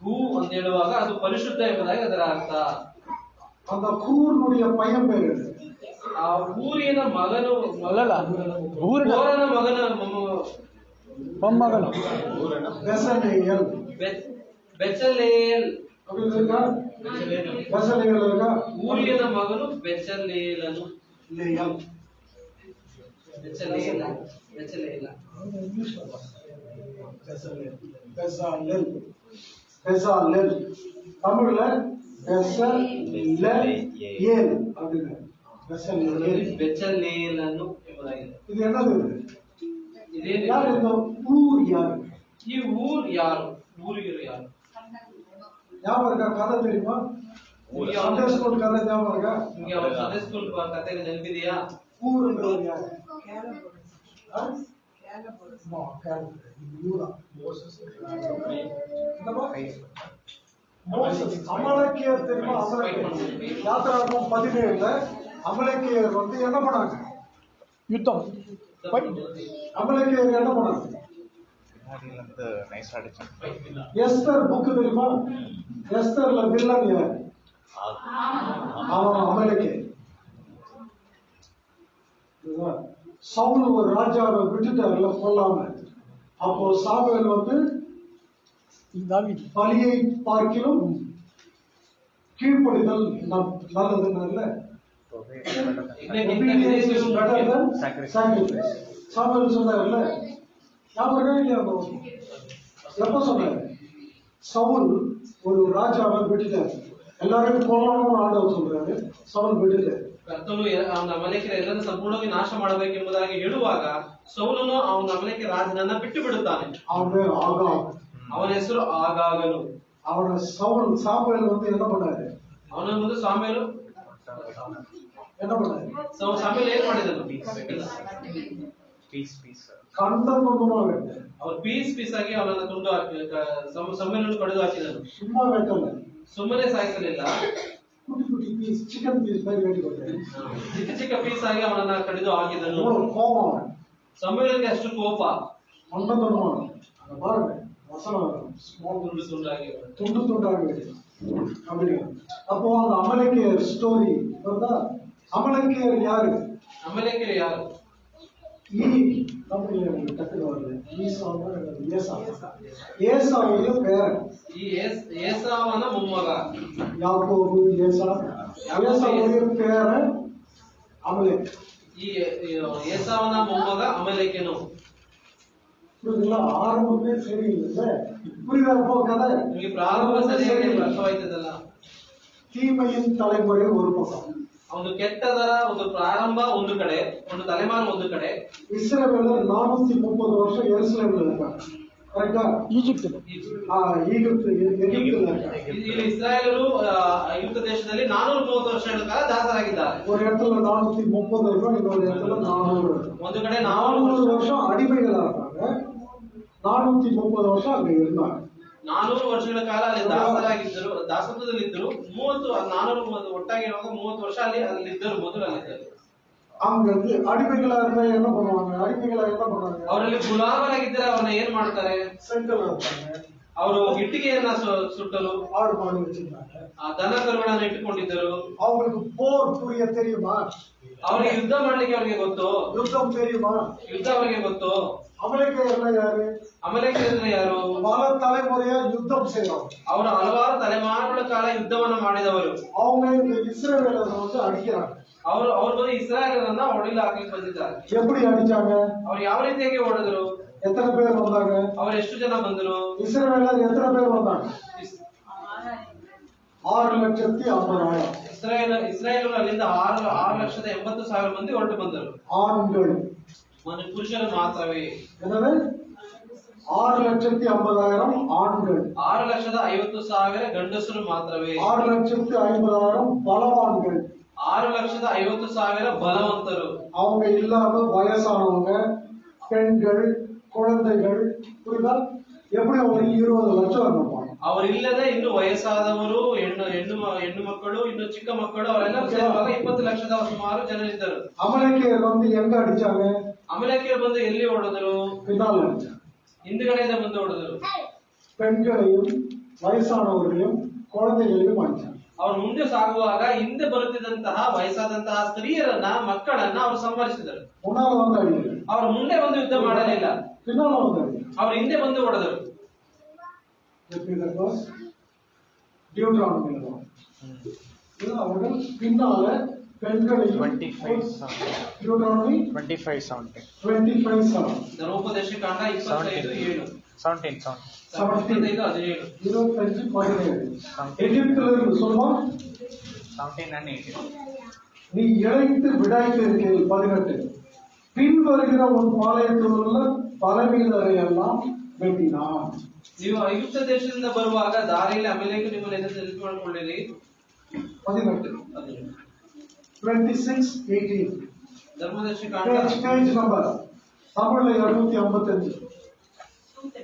ಹೂ ಅಂತ ಹೇಳುವಾಗ ಅದು ಪರಿಶುದ್ಧ ಎಂಬುದಾಗಿ ಅದರ ಅರ್ಥ. அந்த கூர்னுடைய பையன் பேரு ಆ ಊರಿನ ಮಗನು ಅಲ್ಲಲ್ಲ, ಊರಿನ ಮಗನ ಮೊಮ್ಮಗನು பெசலேல். ಬೆಚಲೇಲ್. பெசலேல் இருக்கா? ಊರಿನ ಮಗನು ಬೆಚಲೇಲನು. லேயல். ಬೆಚಲೇಲ, ಬೆಚಲೇಲ. பெசாலேல். பெசாலேல். தமிழ்ல பெசலேல் அப்படின்னு. ಬೆಚಲೇಲನು ಎಂಬುದಾಗಿದೆ. இது என்னது? ಇದೇನು? யார் இந்த ஊர்? யாரு ಈ ಊರ್ ಯಾರು? ಊರಿಗರು ಯಾರು? ஞாபகம் இருக்கா? கதை தெரியுமா? சண்டே ஸ்கூல் கதை ஞாபகம் இருக்கா? ನಿಮಗೆ ಅವರ ಸಂಡೇ ಸ್ಕೂಲ್ ಕಥೆಗೆ ನೆನಪಿದೆಯಾ? ஊருங்கிறது யாரு? அமலக்கியர் தெரியுமா? அமலக்கியர் யாத்திராகமம் 17 அமலக்கியர் வந்து என்ன பண்ணாங்க? யுத்தம். அமலக்கியர் என்ன பண்ணாங்க? எஸ்தர் புக் தெரியுமா? எஸ்தர்ல வில்லன் யார்? அவன் அமலக்கியர். சவுல் ஒரு ராஜாவை விட்டுட்டாருல கொல்லாம. அப்போ சாமுவேல் வந்து பலியை பார்க்கிலும் கீழ்ப்படிதல் நல்லதுன்னு சாமுவேல் சொன்னார்ல. ஞாபகம் இல்லையா? எப்ப சொன்னாரு? சவுல் ஒரு ராஜாவை விட்டுட்டாரு, எல்லாரும் கொல்லணும்னு ஆண்டவர் சொல்றாரு. சவுல் விட்டுட்டாரு. ಕರ್ತನು ಅವನ ಅಮಲೇಕರ ಎಲ್ಲರನ್ನು ಸಂಪೂರ್ಣವಾಗಿ ನಾಶ ಮಾಡಬೇಕೆಂಬುದಾಗಿ ಹೇಳುವಾಗ ಸೌಲನು ಅವನ ಅಮಲೇಕ ರಾಜನನ್ನ ಬಿಟ್ಟು ಬಿಡುತ್ತಾನೆ. ಅವನ ಹೆಸರು ಆಗಾಗನು. ಅವನ சாமுவேல் வந்து என்ன பண்ணாரு? ಅವನ ಮುಂದೆ ಸಾಮೇಲು என்ன பண்ணாரு? ಸಾಮೇಲು ಏನ್ ಮಾಡಿದನು? ಕಂದನ್ನು ವೆಟ್ಟ ಅವ್ರು ಪೀಸ್ ಆಗಿ ಅವನನ್ನ ತುಂಡು ಹಾಕಿ ಸೊಮ್ಮೆಯನ್ನು ಕಡಿದು ಹಾಕಿದನು. ಸುಮ್ಮನೆ ವೆಟ್ಟಲ್ಲ, ಸುಮ್ಮನೆ ಸಾಯಿಸಲಿಲ್ಲ, ಕುಟಿ ಪೀಸ್ ಚಿಕನ್ ಪೀಸ್ ಬೇರೆ ವೆಟ್ಟಿಕೊಟ್ಟೆ, ಚಿಕ್ಕ ಪೀಸ್ ಆಗಿ ಅವನನ್ನ ಕಡಿದು ಹಾಕಿದನು. ಕೋಪ ಸೊಮ್ಮೆನಿಗೆ ಅಷ್ಟು ಕೋಪ. ಕಂದನ್ನು ಬಾರbe வசன ஸ்மால் துண்டு துண்டாக அப்படி. அப்போ அந்த அமலேக்கியர் ஸ்டோரி வருதா? அமலேக்கியர் யாரு? அமலேக்கியர் யாரு? ஏசாவுடைய பேரன். ஏசாவான மும்மக யாக்கோபு, ஏசாவுடைய பேரன் அமலேக். ஏசாவன மும்மக அமலேக்கனு. ಆರಂಭವೇ ಸರಿ ಇಲ್ಲ, புரியுதா கதை? ನಿಮಗೆ ಪ್ರಾರಂಭ ಸರಿಯಾಗಿ ಅರ್ಥವಾಯ್ತದಲ್ಲ. தீமையின் தலைமுறை ஒரு பக்கம், ಒಂದು ಕೆಟ್ಟದರ ಒಂದು ಪ್ರಾರಂಭ ಒಂದು ಕಡೆ, ಒಂದು ತಲೆಮಾರು ಒಂದು ಕಡೆ. இஸ்ரவேலர் 430 வருஷம் எருசலேம்ல இருக்காங்க, கரெக்டா? ಈಜಿಪ್ಟ್ ಇಲ್ಲಿ ಇಸ್ರಾಯೇಲರು ಐಗುಪ್ತ ದೇಶದಲ್ಲಿ 430 ವರ್ಷಗಳ ಕಾಲ ದಾಸರಾಗಿದ್ದಾರೆ. ஒரு இடத்துல 430 வருஷம், இன்னொரு இடத்துல 400 வருஷம். ಒಂದು ಕಡೆ 400 வருஷம் அடிமைகளா இருக்காங்க, 430 வருஷம் அங்க இருந்தாங்க. 400 ವರ್ಷಗಳ ಕಾಲ ಅಲ್ಲಿ ದಾಸರಾಗಿದ್ದರು, ದಾಸತ್ವದಲ್ಲಿದ್ದರು. 400 ಒಟ್ಟಾಗಿ 30 ವರ್ಷ ಅಲ್ಲಿದ್ದರು, ಮೊದಲು ಅಲ್ಲಿದ್ದರು. அங்க இருந்து அடிமைகளா இருந்தா என்ன பண்ணுவாங்க? ಅವರಲ್ಲಿ ಗುಲಾಮರಾಗಿದ್ದರೆ ಅವ್ರನ್ನ ಏನ್ ಮಾಡ್ತಾರೆ? ಸೆಂಟಲ್ ಆಗ್ತಾರೆ. ಅವರು ಇಟ್ಟಿಗೆಯನ್ನ ಸುಟ್ಟಲು ஆடு மாடு வச்சிருந்தாங்க, ದನ ಕರುಗಳನ್ನ ಇಟ್ಟುಕೊಂಡಿದ್ದರು. அவங்களுக்கு போர் புரிய தெரியுமா? ಅವರಿಗೆ ಯುದ್ಧ ಮಾಡ್ಲಿಕ್ಕೆ ಅವರಿಗೆ ಗೊತ್ತು. யுத்தம் தெரியுமா? ಯುದ್ಧ ಅವರಿಗೆ ಗೊತ್ತು. அமலேக்கியர்கள் யாரு? ಅಮಲೇಕಿಯರು ಯಾರು? பல தலைமுறையா யுத்தம் செய்யறவங்க. ಅವರು ಹಲವಾರು ತಲೆಮಾರುಗಳ ಕಾಲ ಯುದ್ಧವನ್ನ ಮಾಡಿದವರು. அவங்க இந்த இஸ்ரவேலரை வந்து அடிக்கிறாங்க. ಅವರು ಬಂದು ಇಸ್ರಾಯೇಲರನ್ನ ಹೊಡೆಯಲು ಹಾಕಲಿಕ್ಕೆ ಬಂದಿದ್ದಾರೆ. எப்படி அடிச்சாங்க? ಅವ್ರು ಯಾವ ರೀತಿಯಾಗಿ ಹೊಡೆದರು? எத்தனை பேர் வந்தாங்க? ಅವ್ರು ಎಷ್ಟು ಜನ ಬಂದರು? இஸ்ரவேலர் எத்தனை பேர் வந்தாங்க? 6,50,000. ಇಸ್ರಾಯೇಲರು ಅಲ್ಲಿಂದ 6,80,000 ಮಂದಿ ಹೊರಟು ಬಂದರು. ஆண்கள், ಪುರುಷರು ಮಾತ್ರವೇ. என்னது? 6,50,000 ஆண்கள், 6,50,000 ಗಂಡಸರು ಮಾತ್ರವೇ. 6,50,000 பலவான்கள், 6,50,000 ಬಲವಂತರು. அவங்க இல்லாம வயசானவங்க, பெண்கள், குழந்தைகள், புரியுதா? எப்படி ஒரு 20 லட்சம் இருப்பாங்க. ಅವರಿಲ್ಲದೆ ಇನ್ನು ವಯಸ್ಸಾದವರು, ಹೆಣ್ಣು ಮಕ್ಕಳು, ಇನ್ನು ಚಿಕ್ಕ ಮಕ್ಕಳು, ಅವರೆಲ್ಲ ಸೇರುವಾಗ 20 ಲಕ್ಷದ ಸುಮಾರು ಜನರಿದ್ದರು. அமலேக்கியர் வந்து எங்க அடிச்சாங்க? ಅಮಲೇಕಿಯರು ಬಂದು ಎಲ್ಲಿ ಹೊಡೆದರು? பின்னால் அடிச்சாங்க. ಹಿಂದುಗಡೆಯಿಂದ ಬಂದು ಹೊಡೆದರು. பெண்களையும் ವಯಸ್ಸಾನವர்களையும் குழந்தைகளையும் அடிச்சாங்க. ಅವರು ಮುಂದೆ ಸಾಗುವಾಗ ಹಿಂದೆ ಬರುತ್ತಿದ್ದಂತಹ ವಯಸ್ಸಾದಂತಹ ಸ್ತ್ರೀಯರನ್ನ, ಮಕ್ಕಳನ್ನ ಅವರು ಸಂಹರಿಸಿದರು. முன்னால வந்து அடிக்கல, ಅವರು ಮುಂದೆ ಬಂದು ಯುದ್ಧ ಮಾಡಲಿಲ್ಲ, பின்னால வந்து அடிக்கல. ಅವರು ಹಿಂದೆ ಬಂದು ಹೊಡೆದರು. அவர்கள் பின்னால பெண்களையும் 25:17 ಧರ್ಮೋಪದೇಶಕಾಂಡ 25:7 எகிப்திலிருந்து சொல்லுவான், 17 and 18. நீ இழைத்து விடாய்த்து இருக்கிறது. 18 பின் வருகிற உன் பாளையத்தில் உள்ள பலவீனரை எல்லாம் வெட்டினான். ನೀವು ಐಗುಪ್ತ ದೇಶದಿಂದ ಬರುವಾಗ ದಾರಿಯಲ್ಲಿ ಅಮಲೇಕು ನಿಮ್ಮನ್ನು ಎದುರು ತಿಳಿದುಕೊಳ್ಳಿರಿ. 18 26:18 ಧರ್ಮೋಪದೇಶಕಾಂಡ பேஜ் நம்பர் தமிழ்ல 255.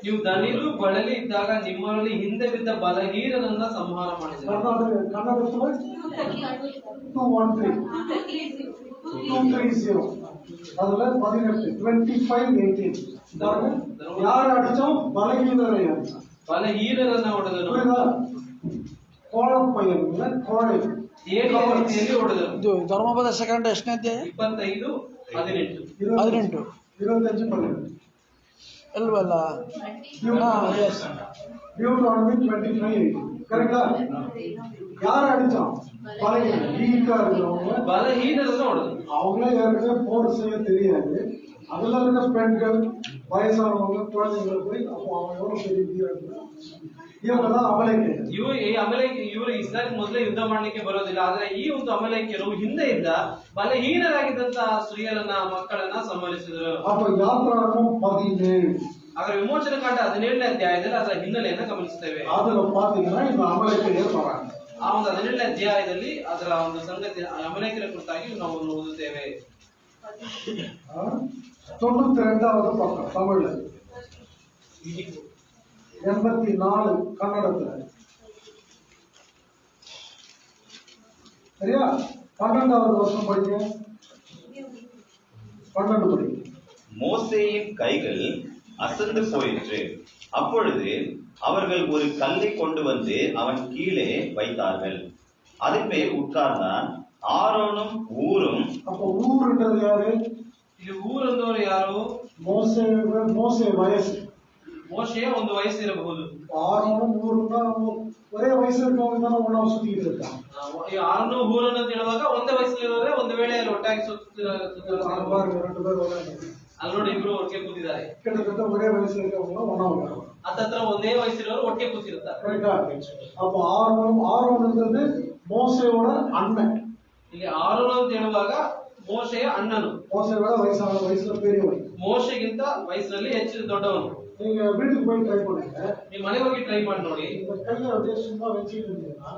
ನೀವು ದಣಿಲು ಬಳಲಿ ಇದ್ದಾಗ ನಿಮ್ಮಲ್ಲಿ ಹಿಂದೆ ಬಿದ್ದ ಬಲಹೀನರನ್ನ ಸಂಹಾರ ಮಾಡಿದರು. ಕನ್ನಡத்துல 213 அதுல 18 25:18 யார் அடிச்சோம்? பலகீனரை அடிச்சோம். ಬಲಹೀನರನ್ನ ಹೊಡೆದರು. கோழப்பையன் கோழை ರೀತಿಯಲ್ಲಿ ಹೊಡೆದರು. ಇದು ಧರ್ಮೋಪದೇಶಕಾಂಡ ಎಷ್ಟನೇ ಅಧ್ಯಾಯ? 25:18 18 25:18 ಅಲ್ವಲ್ಲ? Deuteronomy 25:18 கரெக்டா? யார் அடிச்சான்? பலகீன வீக்கா இருக்கிறவங்க, ಬಲಹೀನರನ್ನ ಹೊಡೆದರು. அவங்களே யாருக்குமே போர் செய்ய தெரியாது. அதுல இருக்க பெண்கள், வயசானவங்க, குழந்தைங்களை போய் அப்போ அவங்க எவ்வளவு பெரிய வீரர்கள். இவங்கதான் அமலேக்கியர். ಇವರು ಇಸ್ರಾಯೇಲ್ ಮೊದಲೇ ಯುದ್ಧ ಮಾಡ್ಲಿಕ್ಕೆ ಬರೋದಿಲ್ಲ. ಆದ್ರೆ ಈ ಒಂದು ಅಮಲೇಕಿಯರು ಹಿಂದೆಯಿಂದ ಬಲಹೀನರಾಗಿದ್ದಂತಹ ಸ್ತ್ರೀಯರನ್ನ, ಮಕ್ಕಳನ್ನ ಸಂಹರಿಸಿದರು. அப்ப யாத்ராகமம் 17 ಹಾಗಾದ್ರೆ ವಿಮೋಚನ ಕಾಂಡ 17ನೇ ಅಧ್ಯಾಯದಲ್ಲಿ ಅದರ ಹಿನ್ನೆಲೆಯನ್ನು ಗಮನಿಸ್ತೇವೆ. அதுல பாத்தீங்கன்னா இந்த அமலேக்கியர் வராங்க. ಆ ಒಂದು 17ನೇ ಅಧ್ಯಾಯದಲ್ಲಿ ಅದರ ಒಂದು ಸಂಗತಿ ಅಮಲೇಕಿಯರ ಕುರಿತಾಗಿ ನಾವು ಓದುತ್ತೇವೆ. 92வது பக்கம் தமிழ்ல, 84 கன்னடத்துல. சரியா? 12வது வருஷம் படிங்க. 12 படிங்க. மோசேயின் கைகள் அசந்து போயிற்று. அப்பொழுது அவர்கள் ஒரு கல்லை கொண்டு வந்து அவன் கீழே வைத்தார்கள். அதன் மேல் உட்கார்ந்தான். ஆரோனும் ஊரும். அப்ப ஊருன்றது யாரு? ಇಲ್ಲಿ ಊರ್ ಅಂದವರು ಯಾರು? ಮೋಸೆ ವಯಸ್ಸು. ಮೋಶೆಯ ಒಂದು ವಯಸ್ಸು ಇರಬಹುದು. ಆರೋನು ಊರುನ್ನ ஒரே ವಯಸ್ಸು இருக்கவங்க தானே ஒண்ணா சுத்திட்டு இருக்காங்க. ಈ ಆರೋನು ಊರನ್ನು ಅಂತ ಹೇಳುವಾಗ ಒಂದೇ ವಯಸ್ಸಲ್ಲಿರೋರೆ ಒಂದು ವೇಳೆ ಅಲ್ಲಿ ಒಟ್ಟಾಗಿ ಅಲ್ಲಿ ನೋಡಿ ಇಬ್ರು ಒಟ್ಟಿಗೆ ಕೂತಿದ್ದಾರೆ. கிட்டத்தட்ட ஒரೇ ವಯಸ್ಸು இருக்கவங்க ஒண்ணா இருக்காங்க. ಹತ್ತತ್ರ ಒಂದೇ ವಯಸ್ಸಿರೋರು ಒಟ್ಟಿಗೆ ಕೂತಿರ್ತಾರೆ. அப்போ ஆரோன்ன்றது மோசேயோட அண்ணன். ಇಲ್ಲಿ ಆರೋನ ಅಂತ ಹೇಳುವಾಗ ಮೋಶೆಯ ಅಣ್ಣನು. மோசேயோட வயசுல பெரியவன். ಮೋಶೆಗಿಂತ ವಯಸ್ಸಿನಲ್ಲಿ ಹೆಚ್ಚು ದೊಡ್ಡವನು. நீங்க வீட்டுக்கு போய் ட்ரை பண்ணுங்க. ನೀವು ಮನೆಗೆ ಹೋಗಿ ಟ್ರೈ ಮಾಡಿ ನೋಡಿ. இந்த கையை அப்படியே சும்மா வச்சுட்டு இருந்தீங்கன்னா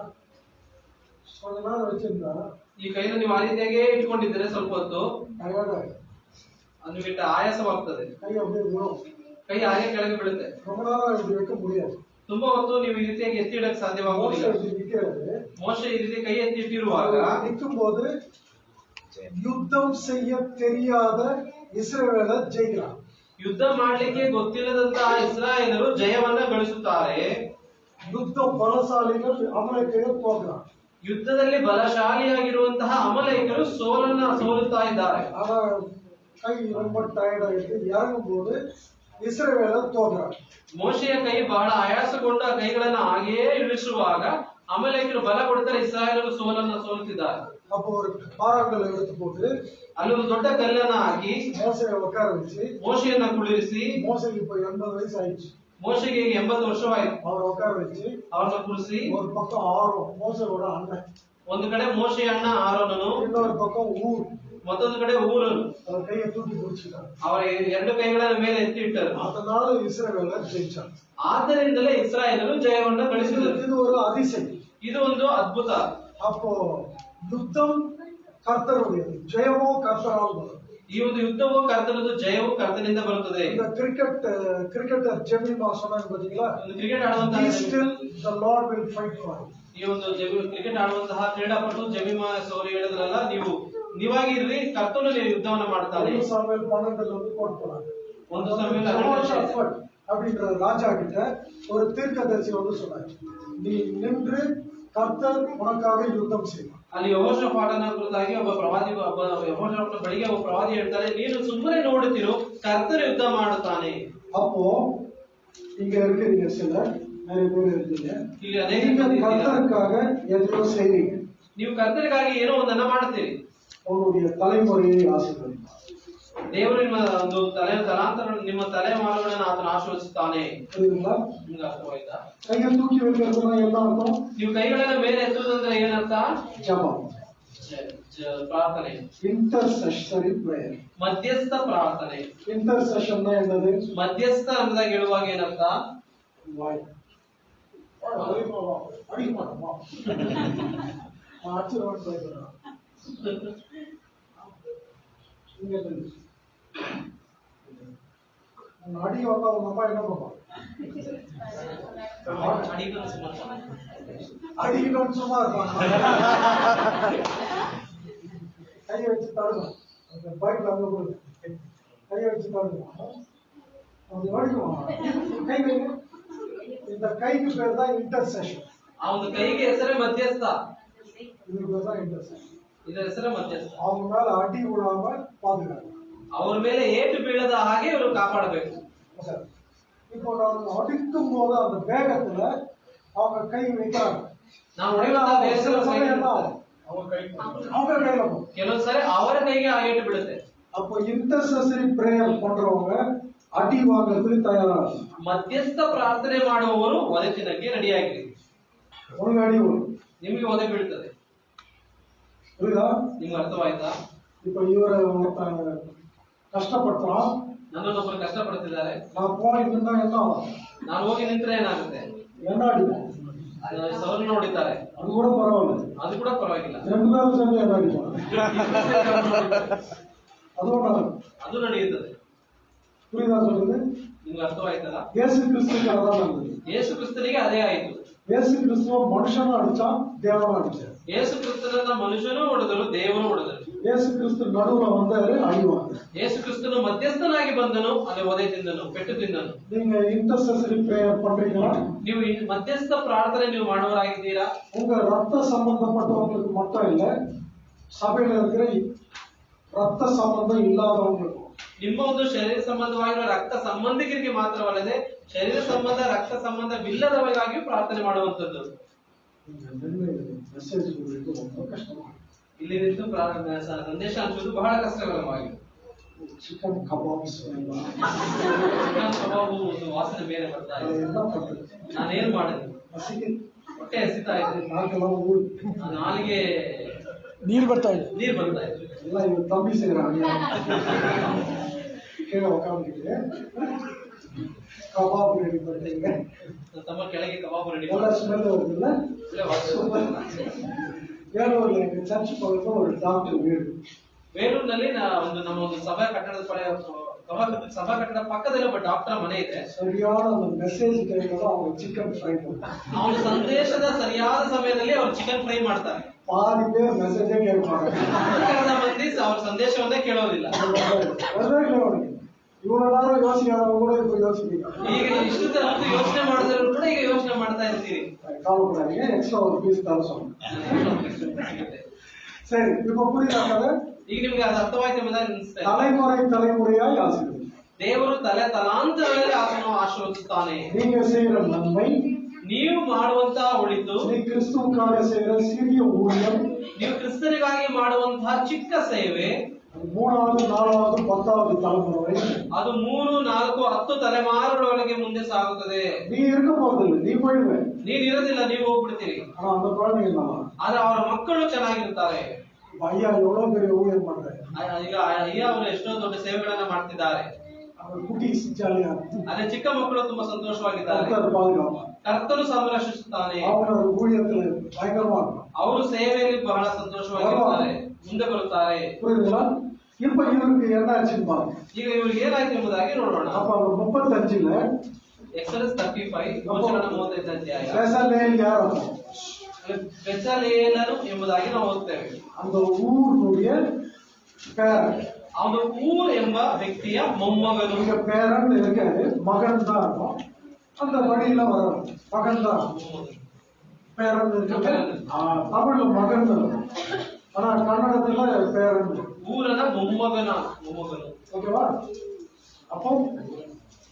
கொஞ்ச நேரம் வச்சிருந்தா ಈ ಕೈನ ನೀವು ಆ ರೀತಿಯಾಗೇ ಇಟ್ಕೊಂಡಿದ್ರೆ ಸ್ವಲ್ಪ ಹೊತ್ತು ನಿಮಗೆ ಆಯಾಸವಾಗ್ತದೆ. ಕೈ அப்படியே விழும். ಕೈ ಹಾಗೆ ಕೆಳಗೆ ಬೀಳುತ್ತೆ. ரொம்ப நேரம் இப்படி வைக்க முடியாது. ತುಂಬಾ ಹೊತ್ತು ನೀವು ಈ ರೀತಿಯಾಗಿ ಎತ್ತಿ ಇಡಕ್ಕೆ ಸಾಧ್ಯವಾಗುವುದಿಲ್ಲ. ಮೋಶೆ ಈ ರೀತಿ ಕೈ ಎತ್ತಿ ಇಟ್ಟಿರುವಾಗ நிக்கும்போது யுத்தம் செய்ய தெரியாத இஸ்ரவேலர் ஜெயிக்கிறான். ಯುದ್ಧ ಮಾಡ್ಲಿಕ್ಕೆ ಗೊತ್ತಿಲ್ಲದಂತಹ ಇಸ್ರಾಯೇಲರು ಜಯವನ್ನ ಗಳಿಸುತ್ತಾರೆ. ಯುದ್ಧ ಬಲಶಾಲಿಗಳು ಅಮಲೇಕರು ತೋಗ್ರಾನ್. ಯುದ್ಧದಲ್ಲಿ ಬಲಶಾಲಿಯಾಗಿರುವಂತಹ ಅಮಲೇಕರು ಸೋಲುತ್ತಾ ಇದ್ದಾರೆ. ಆಗ ಕೈ ரொம்ப ಟೈರ್ಡ್ ಆಗಿದೆ. ಇறங்கும்போது ಇಸ್ರಾಯೇಲರ್ ತೋಗ್ರಾನ್. ಮೋಶೆಯ ಕೈ ಬಹಳ ಆಯಾಸಗೊಂಡ ಕೈಗಳನ್ನು ಹಾಗೆಯೇ ಇಳಿಸುವಾಗ ಅಮಲೇಕರು ಬಲ ಕೊಡ್ತಾರೆ, ಇಸ್ರಾಯೇಲರು ಸೋಲುತ್ತಿದ್ದಾರೆ. அப்போ ஒரு பாறாங்கல் எடுத்து போட்டு ಅಲ್ಲಿ ಒಂದು ದೊಡ್ಡ ಕಲ್ಲನ್ನ ಹಾಕಿ மோசேயை உட்கார வச்சு ಮೋಶೆಯನ್ನ ಕುಳ್ಳಿರಿಸಿ, மோசேக்கு இப்போ 80 ವಯಸ್ಸು ಆಯ್ತು. ಮೋಶೆಗೆ 80 ವರ್ಷವಾಯಿತು. அவரை உட்கார வச்சு ಅವರನ್ನ ಕುಳಿಸಿ ஒரு பக்கம் ஆரோன் மோசேயோட அண்ணன், ಒಂದು ಕಡೆ ಮೋಶೆಯ ಅಣ್ಣ ಆರೋನನು, இன்னொரு பக்கம் ஊர், ಮತ್ತೊಂದು ಕಡೆ ಊರನು ಅವರ ಕೈயை ತೂಕಿ பிடிச்சிட்டாங்க. ಅವರ ಎರಡು ಕೈಗಳನ್ನು ಮೇಲೆ ಎತ್ತಿ ಇಟ್ಟರು. அதனால இஸ்ரவேலர் ஜெயிச்சாங்க. ಆದ್ದರಿಂದಲೇ ಇಸ್ರಾಯೇಲರು ಜಯವನ್ನು ಗಳಿಸಿದರು. இது ஒரு அதிசயம். ಇದು ಒಂದು ಅದ್ಭುತ. அப்போ யுத்தம் கர்த்தருடையது, ஜெயமோ கர்த்தரால் வரும். ಈ ಒಂದು ಯುದ್ಧವು ಕರ್ತನದು, ಜಯವು ಕರ್ತನಿಂದ ಬರುತ್ತದೆ. இந்த கிரிக்கெட்டர் ஜெமிமா சொன்னாங்க பாத்தீங்களா? ಒಂದು ಕ್ರಿಕೆಟ್ ಆಡುವಂತಹ still the Lord will fight for you. ಈ ಒಂದು ಕ್ರಿಕೆಟ್ ಆಡುವಂತಹ ಕ್ರೀಡಾಪಟು ಜಮೀಮಾ ಸೌರಿ ಹೇಳಿದ್ರಲ್ಲ, ನೀವಾಗಿರ್ರಿ, ಕರ್ತನು ಯುದ್ಧವನ್ನ ಮಾಡ್ತಾನೆ. 1 சாமுவேல் 12 வந்து கோட் பண்ணாங்க. 1 சாமுவேல் 12 அப்படின்ற ராஜா கிட்ட ஒரு தீர்க்கதரிசி வந்து சொன்னாங்க, நீ நின்று கர்த்தர் உனக்காக யுத்தம் செய்வார். ಅಲ್ಲಿ ಯೆಹೋಷಾಫಾಟನ ಕುರಿತಾಗಿ ಒಬ್ಬ ಯೆಹೋಷಾಫಾಟನ ಬಳಿಗೆ ಒಬ್ಬ ಪ್ರವಾದಿ ಹೇಳ್ತಾರೆ, ನೀನು ಸುಮ್ಮನೆ ನೋಡುತ್ತಿರು, ಕರ್ತನು ಯುದ್ಧ ಮಾಡುತ್ತಾನೆ. அப்போ இங்க இருக்கிறீங்க சிலர், நிறைய பேர் இருக்கீங்க, ಇಲ್ಲಿ ಅನೇಕ கர்த்தருக்காக எதையோ செய்றீங்க. ನೀವು ಕರ್ತರಿಗಾಗಿ ಏನೋ ಒಂದನ್ನ ಮಾಡುತ್ತೀರಿ. உங்களுடைய தலைமுறையை ஆசீர்வதிப்பார். ದೇವರು ನಿಮ್ಮ ಒಂದು ತಲಾಂತರ, ನಿಮ್ಮ ತಲೆಮಾರುಗಳನ್ನು ಆತನು ಆಶೀರ್ವದಿಸುತ್ತಾನೆ. புரியுதுங்களா? ನಿಮಗೆ ಅರ್ಥವಾಯ್ತಾ? கையை தூக்கி வைக்கிறதுனா என்ன அர்த்தம்? ನೀವು ಕೈಗಳನ್ನು ಮೇಲೆ ಎತ್ತುವುದಂದ್ರೆ ಏನರ್ಥ? ஜெபம், ಪ್ರಾರ್ಥನೆ, ಇಂಟರ್ಸೆಷರಿ ಪ್ರೇಯರ್. ಮಧ್ಯಸ್ಥ ಪ್ರಾರ್ಥನೆ. ಇಂಟರ್ಸೆಷನ್ என்னது? ಮಧ್ಯಸ್ಥ ಅಂದಾಗ ಹೇಳುವಾಗ ಏನರ್ಥ? வாய் அடி மாட்டோமா ஆச்சரியமா பேசுறான். இங்க அடி வந்தா உங்க அம்மா என்ன பண்ணுவாங்க? அடிக்கணும்னு சும்மா இருப்பாங்க. கையை வச்சு தடுங்க, பைக்ல அங்க போடுங்க, கையை வச்சு தடுங்க, அவங்க ஓடிக்குவாங்க. கை வைங்க. இந்த கைக்கு பேர் தான் இன்டர்செஷன். ಆ ಒಂದು ಕೈಗೆ ಹೆಸರೇ ಮಧ್ಯಸ್ಥ. இதுக்கு பேர் தான் இன்டர்செஷன். ಇದರ ಹೆಸರೇ ಮಧ್ಯಸ್ಥ. அவங்க மேல அடி விடாம பாதுகாப்பு, ಅವರ ಮೇಲೆ ಏಟು ಬೀಳದ ಹಾಗೆ ಇವರು ಕಾಪಾಡಬೇಕು. இப்போ ನಾವು ಅಡಿக்கும் போது அந்த வேகத்துல அவங்க கை வைக்கிறாங்க. ನಾವು ಹೊಡೆಯುವಂತಹ ವೇಗದಲ್ಲಿ அவங்க கையில போகும். ಕೆಲವೊಂದ್ಸರಿ ಅವರ ಕೈಗೆ ಆ ಏಟು ಬೀಳುತ್ತೆ. அப்போ இன்டர்செசரி பிரேயர் பண்றவங்க அடி வாங்குறதுக்கு தயாராக, ಮಧ್ಯಸ್ಥ ಪ್ರಾರ್ಥನೆ ಮಾಡುವವರು ಒದೆ ತಿನ್ನಕ್ಕೆ ರೆಡಿಯಾಗಿರಿ. உனக்கு அடி வரும், ನಿಮಗೆ ಒದೆ ಬೀಳ್ತದೆ. புரியுதா? ನಿಮ್ಗೆ ಅರ್ಥವಾಯ್ತಾ? இப்ப இவரை கஷ்டப்படுத்துறான், ನನ್ನನ್ನೊಬ್ಬರು ಕಷ್ಟಪಡ್ತಿದ್ದಾರೆ, நான் போய் நின்னா என்ன ஆகும்? ನಾನು ಹೋಗಿ ನಿಂತ್ರೆ ಏನಾಗುತ್ತೆ? என்ன அடிக்கும்? ಸವರನ್ನು ಹೊಡಿತಾರೆ. அது கூட பரவாயில்ல, ಅದು ಕೂಡ ಪರವಾಗಿಲ್ಲ. 2 பேரும் சேர்ந்து என்ன அடிப்பாங்க? ಅದು ನಡೆಯುತ್ತದೆ. புரியுதா சொல்றது? ನಿಮ್ಗೆ ಅರ್ಥವಾಯ್ತಲ್ಲ? இயேசு கிறிஸ்துக்கு அதான் நடந்தது. ಯೇಸು ಕ್ರಿಸ್ತನಿಗೆ ಅದೇ ಆಯಿತು. இயேசு கிறிஸ்துவ மனுஷனும் அடிச்சான், தேவனும் அடிச்சான். ಯೇಸು ಕ್ರಿಸ್ತನನ್ನ ಮನುಷ್ಯನೂ ಹೊಡೆದರು, ದೇವರು ಹೊಡೆದರು. இயேசு கிறிஸ்து நடுவுல வந்தாரு, அழிவாங்க. ಯೇಸು ಕ್ರಿಸ್ತನು ಮಧ್ಯಸ್ಥನಾಗಿ ಬಂದನು, ಅಲ್ಲಿ ಒದೆ ತಿಂದನು, ಪೆಟ್ಟು ತಿಂದನು. நீங்க இன்டர்செசரி பிரேயர் பண்றீங்களா? ನೀವು ಮಧ್ಯಸ್ಥ ಪ್ರಾರ್ಥನೆ ನೀವು ಮಾಡುವವರಾಗಿದ್ದೀರಾ? உங்க ரத்த சம்பந்தப்பட்டவங்களுக்கு மட்டும் இல்ல, சபையில இருக்கிற ரத்த சம்பந்தம் இல்லாதவங்களுக்கும். ನಿಮ್ಮ ಒಂದು ಶರೀರ ಸಂಬಂಧವಾಗಿರುವ ರಕ್ತ ಸಂಬಂಧಿಕರಿಗೆ ಮಾತ್ರವಲ್ಲದೆ ಶರೀರ ಸಂಬಂಧ ರಕ್ತ ಸಂಬಂಧವಿಲ್ಲದವರಿಗಾಗಿಯೂ ಪ್ರಾರ್ಥನೆ ಮಾಡುವಂತದ್ದು. ಮೆಸೇಜ್ ரொம்ப ಕಷ್ಟமா. ಇಲ್ಲಿ ನಿಂತು ಸಂದೇಶ ಹಂಚುವುದು ಬಹಳ ಕಷ್ಟಕರವಾಗಿದೆ. ಚಿಕನ್ ಕಬಾಬ್ಸ್ ಚಿಕನ್ ಕಬಾಬು ಒಂದು ವಾಸನೆ ಬೇರೆ ಬರ್ತಾ ಇದೆ. ನಾನೇನ್ ಮಾಡಿದೆ? ಹೊಟ್ಟೆ ಹಸಿತಾ ಇದೆ, ನಾಲಿಗೆ ನೀರು ಬರ್ತಾ ಇದೆ. ಎಲ್ಲ ಇವ್ ತಮ್ಮಿ ಸೇರ ಕೇಳ ಉட்கார்ந்துட்டு ಕಬಾಬ್ ರೆಡಿ ಮಾಡ್ತೀங்க. ತಮ್ಮ ಕೆಳಗೆ ಕಬಾಬ್ ರೆಡಿ ಎಲ್ಲ ಸ್ಮೆಲ್ வருதுல்ல? வேலூர்ல எங்க சர்ச் பக்கத்துல ஒரு டாக்டர் வீடு. ಬೇಲೂರಿನಲ್ಲಿ ನಮ್ಮ ಒಂದು ಸಭಾ ಕಟ್ಟಡ ಪಕ್ಕದಲ್ಲಿ ಒಬ್ಬ ಡಾಕ್ಟರ್ ಮನೆ ಇದೆ. ಸರಿಯಾದ ಒಂದು ಮೆಸೇಜ್ ಕೇಳಿದಾಗ ಅವರು ಚಿಕನ್ ಫ್ರೈ ಮಾಡ್ತಾರೆ. ಅವನ ಸಂದೇಶದ ಸರಿಯಾದ ಸಮಯದಲ್ಲಿ ಅವರು ಚಿಕನ್ ಫ್ರೈ ಮಾಡ್ತಾರೆ. ಪಾದಿ ಪೇರ್ ಮೆಸೇಜೇ ಕೇಳ್ತಾರೆ. ಮಂದಿ ಅವ್ರ ಸಂದೇಶವನ್ನೇ ಕೇಳೋದಿಲ್ಲ. ಇವರೆಲ್ಲಾರು ಯೋಚನೆ ಕೂಡ ఇప్పుడు ಯೋಚಿಸ್ತೀವಿ. ಈಗ ಇಷ್ಟು ಜನ ಯೋಚನೆ ಮಾಡಿದ್ರು ಕೂಡ ಈಗ ಯೋಚನೆ ಮಾಡ್ತಾ ಇರ್ತೀರಿ. ಕಾಲುಗಳಿಗೆ ಎಕ್ಸ್ಟ್ರಾ ஒரு பீஸ் தரணும். சரி, இப்போ புரியுதா? ಈಗ ನಿಮಗೆ ಅದು ಅರ್ಥವಾಯ್ತು ಎಂಬುದಾಗಿ ಅನಿಸುತ್ತೆ. தலைமுறையாய் ஆசீர்வதிப்பார். ದೇವರು ತಲಾಂತರಗಳಲ್ಲಿ ಆತನು ಆಶೀರ್ವದಿಸುತ್ತಾನೆ. நீங்க செய்யற நன்மை, ನೀವು ಮಾಡುವಂತಹ ಒಳಿತು, நீ கிறிஸ்துவுக்காக செய்யற சிறிய ஊழியம், ನೀವು ಕ್ರಿಸ್ತನಿಗಾಗಿ ಮಾಡುವಂತಹ ಚಿಕ್ಕ ಸೇವೆ, 3வது 4வது 10வது தலைமுறை, ಅದು 3, 4, 10 ತಲೆಮಾರುಗಳವರೆಗೆ ಮುಂದೆ ಸಾಗುತ್ತದೆ. நீ இருக்க போறதில்லை, நீ போயிடுவே. ನೀನ್ ಇರೋದಿಲ್ಲ, ನೀವು ಹೋಗ್ಬಿಡ್ತೀರಿ. அந்த குழந்தைங்க ಆದ್ರೆ ಅವರ ಮಕ್ಕಳು ಚೆನ್ನಾಗಿರ್ತಾರೆ. ஐயா எவ்வளவு பெரிய ஊழியம் பண்றாரு. ಈಗ ಅಯ್ಯ ಅವರು ಎಷ್ಟೋ ದೊಡ್ಡ ಸೇವೆಗಳನ್ನ ಮಾಡ್ತಿದ್ದಾರೆ. குட்டீஸ் ஜாலியா, ಅದೇ ಚಿಕ್ಕ ಮಕ್ಕಳು ತುಂಬಾ ಸಂತೋಷವಾಗಿದ್ದಾರೆ. ಕರ್ತನು ಸಂರಕ್ಷಿಸುತ್ತಾನೆ. ಅವರ ஊழியத்துல பயங்கரமா ಅವರು ಸೇವೆಯಲ್ಲಿ ಬಹಳ ಸಂತೋಷವಾಗಿರ್ತಾರೆ, ಮುಂದೆ ಬರುತ್ತಾರೆ. இப்ப இவருக்கு என்ன ஆச்சுன்னு பாருங்க. ಈಗ ಇವ್ರಿಗೆ ಏನಾಯ್ತು ಎಂಬುದಾಗಿ ನೋಡೋಣ. அப்ப 35ல ಎಕ್ಸೋಡಸ್ 35 35 ಅಧ್ಯಾಯ. பெசலேல் யார்? ಬೆಚಲೇಲನು ಎಂಬುದಾಗಿ ನಾವು ಓದ್ತೇವೆ. அந்த ஊருடைய பேரன், ಅವನು ಊರ್ ಎಂಬ ವ್ಯಕ್ತಿಯ ಮೊಮ್ಮಗನು. இங்க பேரன் இருக்காரு, மகன் தான் இருக்கும். அந்த வழியில வர மகன் தான் பேரன் இருக்கு. தமிழ்ல மகன், ஆனா கன்னடத்துல பேரன். ಊರನ ಮೊಮ್ಮಗನು. ஓகேவா? அப்போ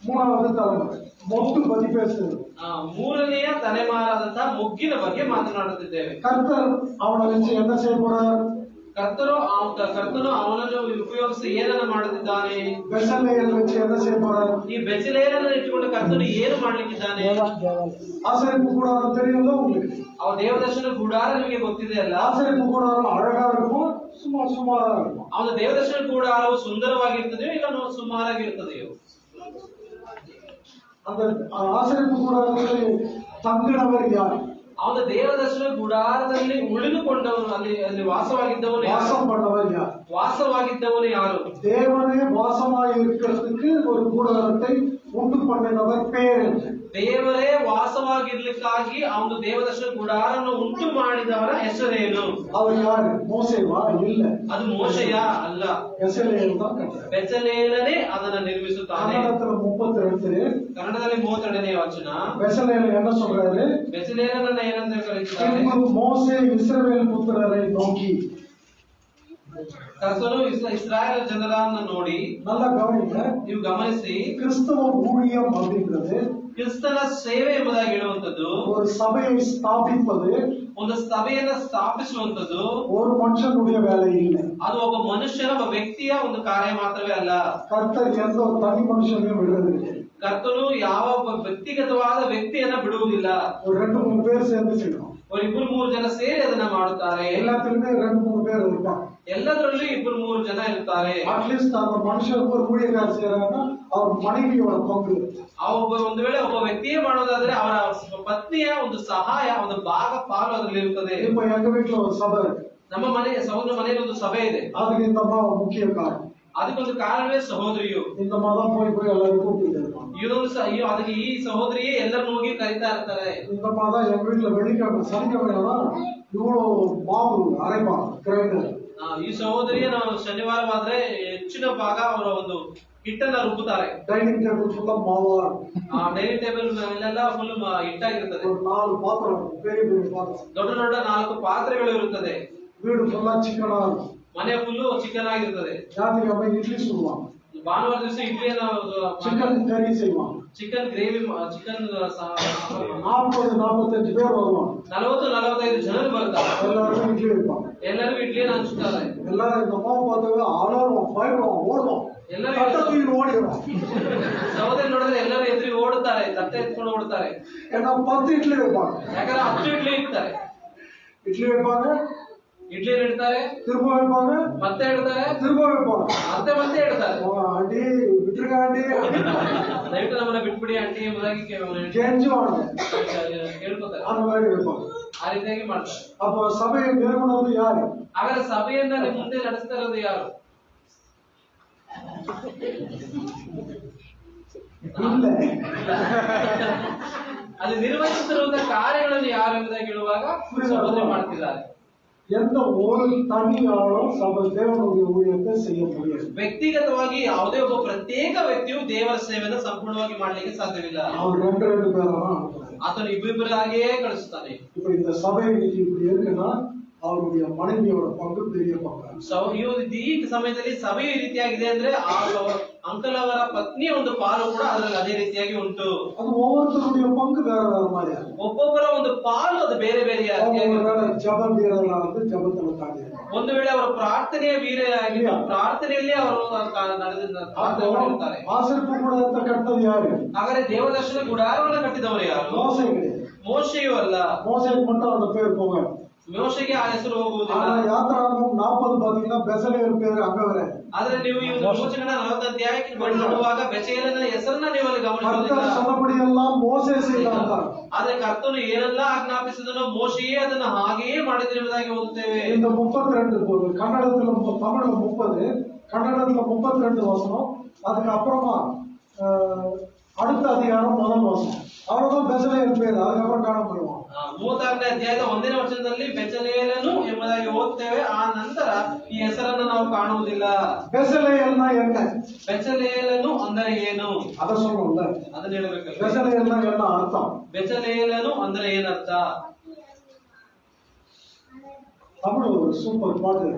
3வது தலைமுறை ಮೊಗ್ಗು ಬಗ್ಗೆ பேசுறது. 3ನೆಯ ತಲೆಮಾರಾದಂತಹ ಮೊಗ್ಗಿನ ಬಗ್ಗೆ ಮಾತನಾಡುತ್ತಿದ್ದೇವೆ. கர்த்தர் அவனை வச்சு என்ன செய்ய போறார்? ಕರ್ತನು ಅವನನ್ನು ಉಪಯೋಗಿಸಿ ಏನನ್ನ ಮಾಡುತ್ತಿದ್ದಾನೆ? ಬೆಸಲೇಲ್ வச்சு என்ன செய்ய போறார்? ಈ ಬೆಚಲೇಲನ್ನು ಇಟ್ಟುಕೊಂಡು ಕರ್ತನು ಏನು ಮಾಡ್ಲಿಕ್ಕಿದ್ದಾನೆ? ஆசரிப்பு கூடாரம் தெரியும்ல உங்களுக்கு? ಅವ ದೇವದರ್ಶನ ಗುಡಾರ ನಿಮಗೆ ಗೊತ್ತಿದೆ ಅಲ್ಲ? ஆசரிப்பு கூடாரம் அழகா இருக்கும், சுமாரா இருக்கும். ಅವನ ದೇವದರ್ಶನ ಗುಡಾರವು ಸುಂದರವಾಗಿರ್ತದೆಯೋ ಇಲ್ಲ ಸುಮಾರಾಗಿರ್ತದೆಯೋ? அந்த ஆசரிப்பு கூடாரத்தில் தங்கினவர் யார்? ಅವನ ದೇವದರ್ಶನ ಗುಡಾರದಲ್ಲಿ ಉಳಿದುಕೊಂಡವನು, ಅಲ್ಲಿ ವಾಸವಾಗಿದ್ದವನು யார்? ವಾಸವಾಗಿದ್ದವನು ಯಾರು? தேவனே வாசமாய் இருக்கிறதுக்கு ஒரு கூடாரத்தை ಉಂಟು பண்ணினவர் பேர் என்ன? ದೇವರೇ ವಾಸವಾಗಿರ್ಲಿಕ್ಕಾಗಿ ಅವನು ದೇವದರ್ಶನ ಗುಡಾರನ್ನು ಉಂಟು ಮಾಡಿದವರ ಹೆಸರೇನು? அவர் ಯಾರು? ಮೋಸೆವಾ? ಇಲ್ಲ, ಅದು ಮೋಶೆಯ ಅಲ್ಲ, ಬೆಸಲೇಲ್ தான் கட்டுறார். ಬೆಚಲೇಲನೇ ಅದನ್ನ ನಿರ್ಮಿಸುತ್ತಾನೆ. ಕನ್ನಡದಲ್ಲಿ 32ನೇ ವಚನ. ಬೆಸಲೇಲ್ என்ன சொல்றாரு? ಬೆಚಲೇಲನನ್ನ ಏನಂತ ಕರೆಯುತ್ತಾರೆ? ಮೋಸೆ ಇಸ್ರಾಯೇಲ್ ಪುತ್ರரை நோக்கி, ಕರ್ತನು ಇಸ್ರಾಯೇಲ್ ಜನರನ್ನು ನೋಡಿ, நல்ல கவனிங்க, ನೀವು ಗಮನಿಸಿ, கிறிஸ்தவ ஊழியம் அப்படிங்கிறது ಕ್ರಿಸ್ತನ ಸೇವೆ ಎಂಬುದಾಗಿ ಹೇಳುವಂತದ್ದು, ஒரு சபையை ஸ்தாபிப்பது, ಒಂದು ಸಭೆಯನ್ನ ಸ್ಥಾಪಿಸುವಂತದ್ದು ஒரு மனுஷனுடைய வேலை இல்லை. ಅದು ಒಬ್ಬ ಮನುಷ್ಯನ, ಒಬ್ಬ ವ್ಯಕ್ತಿಯ ಒಂದು ಕಾರ್ಯ ಮಾತ್ರವೇ ಅಲ್ಲ. கர்த்தர் எந்த ஒரு தனி மனுஷனையும் விடுறதில்லை. ಕರ್ತನು ಯಾವ ವ್ಯಕ್ತಿಗತವಾದ ವ್ಯಕ್ತಿಯನ್ನ ಬಿಡುವುದಿಲ್ಲ. ஒரு 2-3 பேர் சேர்ந்து செய்யணும். ஒரு 2-3 ಜನ ಸೇರಿ ಅದನ್ನ ಮಾಡುತ್ತಾರೆ. எல்லாத்துலயுமே 2-3 பேர் இருப்பாங்க. ಎಲ್ಲದರಲ್ಲೂ 2-3 ಜನ ಇರ್ತಾರೆ. அட்லீஸ்ட் அந்த மனுஷனுக்கு ஒரு ஊழியக்கார செய்யறாங்கன்னா ಅವ್ರ ಮனைವಿயோட ಪಂಗು. ಒಂದು ವೇಳೆ ಒಬ್ಬ ವ್ಯಕ್ತಿಯೇ ಮಾಡೋದಾದ್ರೆ ಅವರ ಪತ್ನಿಯ ಒಂದು ಸಹಾಯ, ಒಂದು ಭಾಗ ಪಾಲು ಅದರಲ್ಲಿ ಇರುತ್ತದೆ. இப்ப எங்க வீட்டுல ஒரு சபை, ನಮ್ಮ ಸಹೋದರ ಮನೆಯಲ್ಲಿ ಒಂದು ಸಭೆ ಇದೆ. அதுக்கு இந்த அம்மா முக்கிய காரணம். ಅದಕ್ಕೊಂದು ಕಾರಣವೇ ಸಹೋದರಿಯು. இந்த மாதிரி போய் எல்லாரும் கூப்பிட்டு இருப்பாங்க. ಅದಕ್ಕೆ ಈ ಸಹೋದರಿಯೇ ಎಲ್ಲರನ್ನು ಹೋಗಿ ಕರೀತಾ ಇರ್ತಾರೆ. இந்த மாதிரி எங்க வீட்டுல வெள்ளிக்கிழமை சனிக்கிழமை இவ்வளவு மாவு அரைப்பாங்க கிரைண்டர். ಈ ಸಹೋದರಿಯೇ ನಾವು ಶನಿವಾರವಾದ್ರೆ ಹೆಚ್ಚಿನ ಭಾಗ ಅವರ ಒಂದು ಹಿಟ್ಟನ್ನ ರುಬ್ಬುತ್ತಾರೆ. ಡೈನಿಂಗ್ ಟೇಬಲ್ ಫುಲ್ ಮಾವು. ಡೈನಿಂಗ್ ಟೇಬಲ್ ಮೇಲೆಲ್ಲ ಫುಲ್ ಹಿಟ್ಟಾಗಿರುತ್ತದೆ. 4 ಪಾತ್ರೆ, ಬೇರೆ ಬೇರೆ ಪಾತ್ರೆ, ದೊಡ್ಡ ದೊಡ್ಡ 4 ಪಾತ್ರೆಗಳು ಇರುತ್ತದೆ. வீடு ஃபுல்லா சிக்கனா இருக்கும். ಮನೆ ಫುಲ್ಲು ಚಿಕನ್ ಆಗಿರ್ತದೆ. ஞாயிற்றுக்கிழமை இட்லி சுடுவாங்க. ಭಾನುವಾರ ದಿವಸ ಇಡ್ಲಿಯನ್ನು சிக்கன் கறி செய்வாங்க. ಚಿಕನ್ ಗ್ರೇವಿ ಚಿಕನ್ 40-45 பேர் வருவாங்க. 40-45 ಜನರು ಬರ್ತಾರೆ. எல்லாரும் இட்லி வைப்பாங்க. ಎಲ್ಲರಿಗೂ ಇಡ್ಲಿಯನ್ನು ಹಂಚುತ್ತಾರೆ. எல்லாரும் இந்த மாவு பார்த்து அலறுவோம், பயப்படுவோம், ஓடுவோம். ಎಲ್ಲರೂ ஓடிடுவோம். ಸಹೋದರಿ ನೋಡಿದ್ರೆ ಎಲ್ಲರೂ ಎದುರಿ ಓಡುತ್ತಾರೆ, ತಟ್ಟೆ ಎತ್ಕೊಂಡು ಓಡುತ್ತಾರೆ. ஏன்னா 10 இட்லி வைப்பாங்க. ಯಾಕಂದ್ರೆ 10 ಇಡ್ಲಿ ಇಡ್ತಾರೆ. இட்லி வைப்பாங்க, ಇಡ್ಲಿ ಇಡ್ತಾರೆ, திரும்ப வைப்பாங்க, ಮತ್ತೆ ಇಡ್ತಾರೆ, திரும்ப வைப்பாங்க. ಮತ್ತೆ ಇಡ್ತಾರೆ. ஆண்டி விட்டுருக்க ஆண்டி, ದಯವಿಟ್ಟು ನಮ್ಮನ್ನ ಬಿಟ್ಬಿಡಿ ಆಂಟಿ ಎಂಬುದಾಗಿ கெஞ்சுவாங்க, ಕೇಳ್ಕೊತಾರೆ. அந்த மாதிரி வைப்பாங்க. ಆ ರೀತಿಯಾಗಿ ಮಾಡ್ತಾರೆ. அப்ப சபையை நிறுவனது யாரு? ಹಾಗಾದ್ರೆ ಸಭೆಯನ್ನ ಮುಂದೆ ನಡೆಸ್ತಾ ಇರೋದು ಯಾರು? இல்ல, ಅಲ್ಲಿ ನಿರ್ವಹಿಸುತ್ತಿರುವಂತಹ ಕಾರ್ಯಗಳನ್ನು ಯಾರು ಎಂಬುದಾಗಿ ಹೇಳುವಾಗ ಸಹೋದರಿ ಮಾಡ್ತಿದ್ದಾರೆ. எந்த ஒரு தனியாலும் சபை தேவனுடைய ஊழியத்தை செய்ய முடியாது. ವ್ಯಕ್ತಿಗತವಾಗಿ ಯಾವುದೇ ಒಬ್ಬ ಪ್ರತ್ಯೇಕ ವ್ಯಕ್ತಿಯು ದೇವರ ಸೇವೆಯನ್ನು ಸಂಪೂರ್ಣವಾಗಿ ಮಾಡಲಿಕ್ಕೆ ಸಾಧ್ಯವಿಲ್ಲ. அவர் 2 பேரும் ಆತನು ಇಬ್ಬಿಬ್ಬರಾಗಿಯೇ ಕಳಿಸುತ್ತಾನೆ. இப்ப இந்த சபை இன்னைக்கு இப்படி இருக்குன்னா அவருடைய மனைவியோட பங்கு பெரிய பங்கு. ಈ ಸಮಯದಲ್ಲಿ ಸಭೆಯು ಈ ರೀತಿಯಾಗಿದೆ ಅಂದ್ರೆ ಆ ಅಂಕಲ್ ಅವರ ಪತ್ನಿಯ ಒಂದು ಪಾಲು ಕೂಡ ಅದರಲ್ಲಿ ಅದೇ ರೀತಿಯಾಗಿ ಉಂಟು. ಅದು ಒவ்வொருத்தருடைய பங்கு வேற வேற மாதிரி. ಒಬ್ಬೊಬ್ಬರ ಒಂದು ಪಾಲು ಅದು ಬೇರೆ ಬೇರೆ. ஜப வீரர்களா வந்து ஜபத்துல தாண்டி, ಒಂದು ವೇಳೆ ಅವರ ಪ್ರಾರ್ಥನೆಯ ವೀರರಾಗಿ ಪ್ರಾರ್ಥನೆಯಲ್ಲಿ ಅವರು ನಡೆದಿರ್ತಾರೆ. ಆಸರ್ಪು ಗುಡಾರ ಕಟ್ಟದು ಯಾರು? ಹಾಗಾದ್ರೆ ದೇವದರ್ಶನ ಗುಡಾರವನ್ನು ಕಟ್ಟಿದವರು ಯಾರು? ಮೋಶೆಯೂ ಅಲ್ಲ. மோசேக்கு மட்டும் அந்த பேர் போங்க. ಮೋಶೆಗೆ ಆ ಹೆಸರು ಹೋಗುವುದಿಲ್ಲ. யாத்திராகமம் 40 பாத்தீங்கன்னா பெசலேயர் பேரு அங்க வர. ಆದ್ರೆ ನೀವು ಈ ಮೋಶೆಗಳ 40 ಅಧ್ಯಾಯಕ್ಕೆ ನೋಡುವಾಗ ಬೆಚಲೇಲನ ಹೆಸರನ್ನ ನೀವು ಅಲ್ಲಿ ಗಮನಿಸೋದಿಲ್ಲ. சொன்னபடியெல்லாம் மோசே செய்தான். ಆದ್ರೆ ಕರ್ತನು ಏನೆಲ್ಲ ಆಜ್ಞಾಪಿಸಿದನೋ ಮೋಶೆಯೇ ಅದನ್ನ ಹಾಗೆಯೇ ಮಾಡಿದ್ರು ಎಂಬುದಾಗಿ ಓದುತ್ತೇವೆ. இந்த 32 கன்னடத்துல தமிழ்ல 30, கன்னடத்துல 32 வசனம். அதுக்கு அப்புறமா அடுத்த அதிகாரம் முதல் வசனம். அவ்வளவுதான் பெசலேயர் பேரு. அதுக்கப்புறம் காண போயிடுவான். 36ನೇ ಅಧ್ಯಾಯದ 1ನೇ ವಚನದಲ್ಲಿ ಬೆಚಲೇಲನು ಎಂಬುದಾಗಿ ಓದ್ತೇವೆ. ಆ ನಂತರ ಈ ಹೆಸರನ್ನು ನಾವು ಕಾಣುವುದಿಲ್ಲ. பெசலேயல்னா என்ன? ಬೆಚಲೇಲನು ಅಂದರೆ ಏನು ಅದ சொல்லணும்ல. ಅದನ್ನ ಹೇಳಬೇಕಲ್ಲ. பெசலேயல்னா என்ன அர்த்தம்? ಬೆಚಲೇಲನು ಅಂದ್ರೆ ಏನರ್ಥ? தமிழ் ஒரு சூப்பர் பாட்டு.